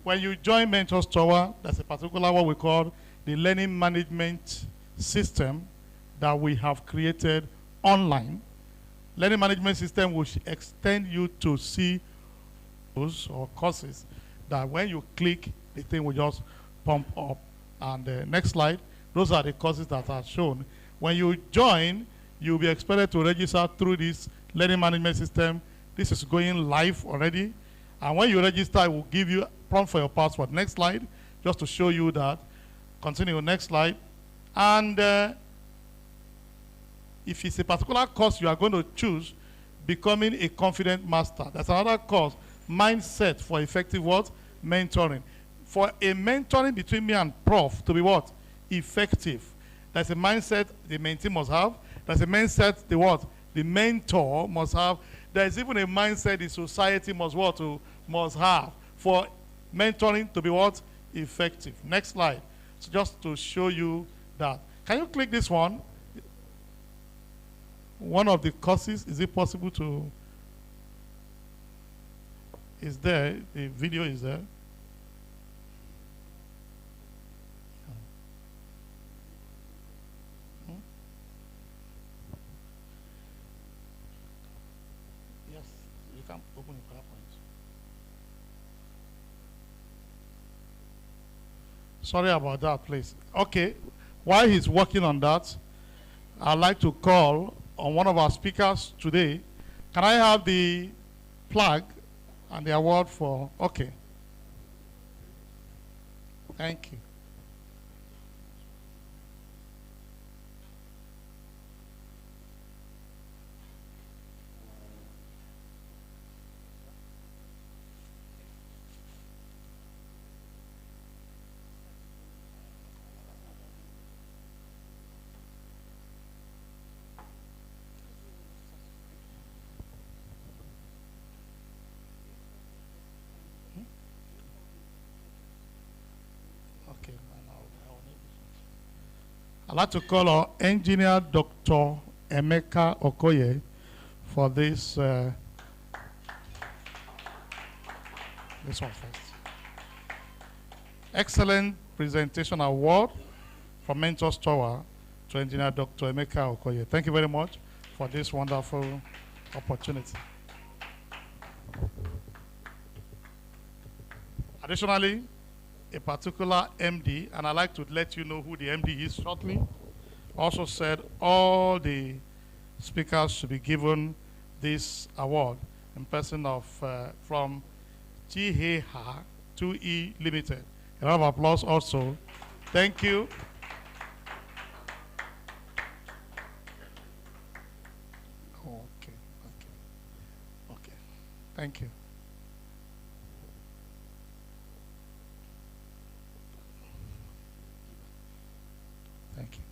When you join Mentors Tower, there's a particular what we call the learning management system that we have created online. Learning management system will extend you to see those or courses that when you click, the thing will just pump up. And next slide, those are the courses that are shown. When you join, you'll be expected to register through this learning management system. This is going live already. And when you register, it will give you prompt for your password. Next slide, just to show you that. Continue, next slide. And if it's a particular course you are going to choose, becoming a confident master. There's another course, mindset for effective what? Mentoring. For a mentoring between me and Prof to be what? Effective. There's a mindset the mentee must have. There's a mindset the what? The mentor must have. There's even a mindset the society must what? Must have for mentoring to be what? Effective. Next slide. So just to show you that. Can you click this one? One of the courses, is it possible to, is there, the video is there. Sorry about that, please. Okay. While he's working on that, I'd like to call on one of our speakers today. Can I have the flag and the award for, okay. Thank you. I'd like to call our engineer, Dr. Emeka Okoye, for this one first. Excellent presentation award from Mentors Tower to engineer Dr. Emeka Okoye. Thank you very much for this wonderful opportunity. Additionally, a particular MD, and I'd like to let you know who the MD is shortly, also said all the speakers should be given this award in person of from Chiheha 2E Limited. A round of applause also. Thank you. Okay. Thank you. Thank you.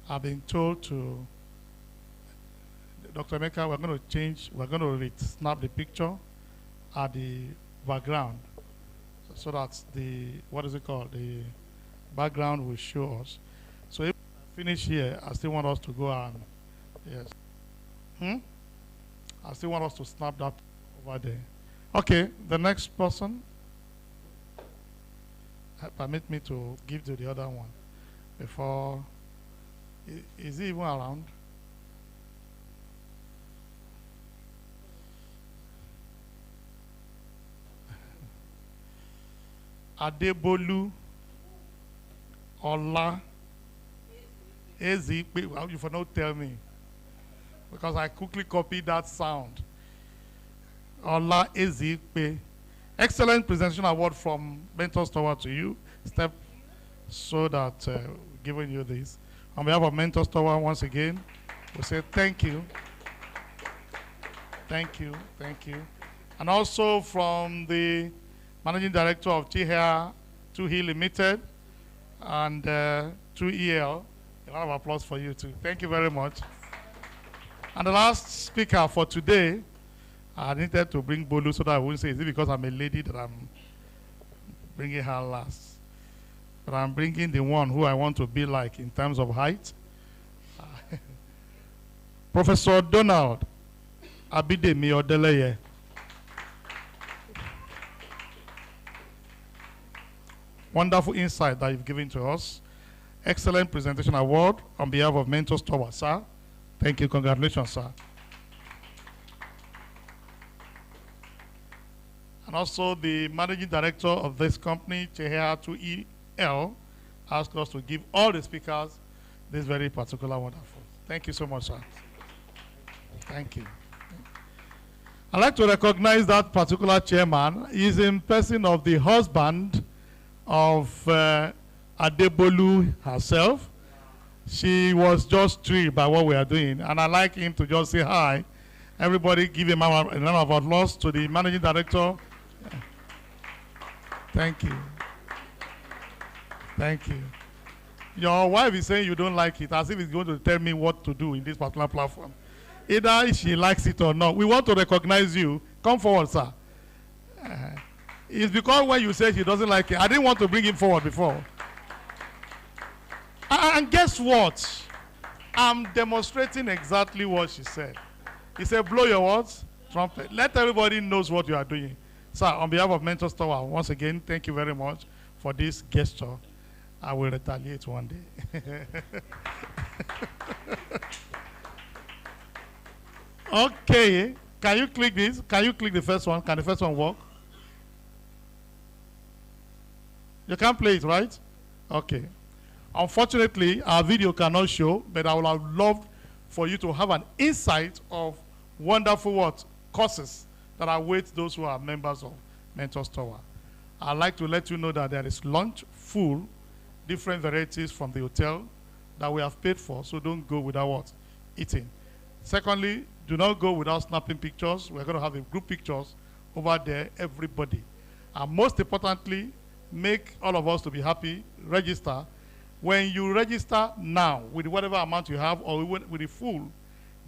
I've been told to Dr. Emeka, we're going to snap the picture at the background so that the, what is it called? The background will show us. So if I finish here, I still want us to go and, yes. I still want us to snap that over there. Okay, the next person. Permit me to give to the other one before. Is he even around? Adebolu Ola Ezi. How you for not tell me? Because I quickly copied that sound. Ola Ezi. Excellent presentation award from Mentors Tower to you. Step so that giving you this. On behalf of Mentors Tower, once again, we say thank you. Thank you. Thank you. And also from the Managing Director of Chiheha 2E Limited and 2EL, a lot of applause for you too. Thank you very much. And the last speaker for today, I needed to bring Bolu so that I wouldn't say, is it because I'm a lady that I'm bringing her last? But I'm bringing the one who I want to be like in terms of height. Professor Donald Abidemi Odeleye. Wonderful insight that you've given to us. Excellent presentation award on behalf of Mentors Tower, sir. Thank you. Congratulations, sir. And also the managing director of this company, Chiheha 2EL, asked us to give all the speakers this very particular wonderful. Thank you so much, sir. Thank you. I'd like to recognize that particular chairman. He's in person of the husband of Adebolu herself. She was just thrilled by what we are doing, and I'd like him to just say hi. Everybody give him a round of applause to the managing director. Thank you. Thank you. Your wife is saying you don't like it, as if it's going to tell me what to do in this particular platform. Either she likes it or not. We want to recognize you. Come forward, sir. It's because when you say she doesn't like it, I didn't want to bring him forward before. And guess what? I'm demonstrating exactly what she said. He said, blow your words, trumpet. Let everybody knows what you are doing. Sir, on behalf of Mentors Tower, once again, thank you very much for this gesture. I will retaliate one day. Okay. Can you click this? Can you click the first one? Can the first one work? You can't play it, right? Okay. Unfortunately, our video cannot show, but I would have loved for you to have an insight of wonderful what courses that await those who are members of Mentors Tower. I'd like to let you know that there is lunch, full, different varieties from the hotel that we have paid for, so don't go without what? Eating. Secondly, do not go without snapping pictures. We're going to have a group pictures over there, everybody. And most importantly, make all of us to be happy, register. When you register now with whatever amount you have or with the full,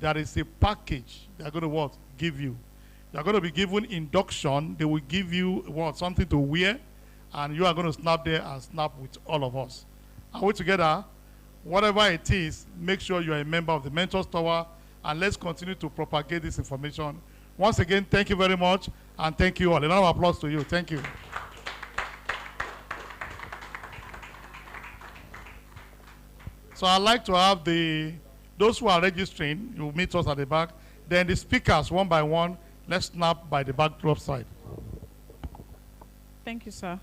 there is a package they're going to what? Give you. You're going to be given induction. They will give you what? Something to wear, and you are going to snap there and snap with all of us. Are we together? Whatever it is, make sure you are a member of the Mentors Tower, and let's continue to propagate this information. Once again, thank you very much, and thank you all. A round of applause to you. Thank you. So I'd like to have those who are registering, you meet us at the back, then the speakers one by one. Let's snap by the backdrop side. Thank you, sir.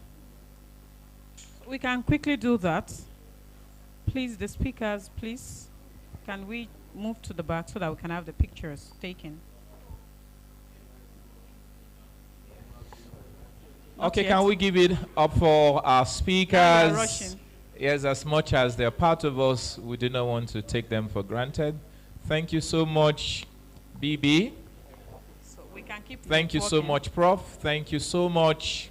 We can quickly do that. Please, the speakers, please, can we move to the back so that we can have the pictures taken? Okay, can we give it up for our speakers? Yes, as much as they're part of us, we do not want to take them for granted. Thank you so much, BB. So we can keep Thank you so walking. much, Prof. Thank you so much.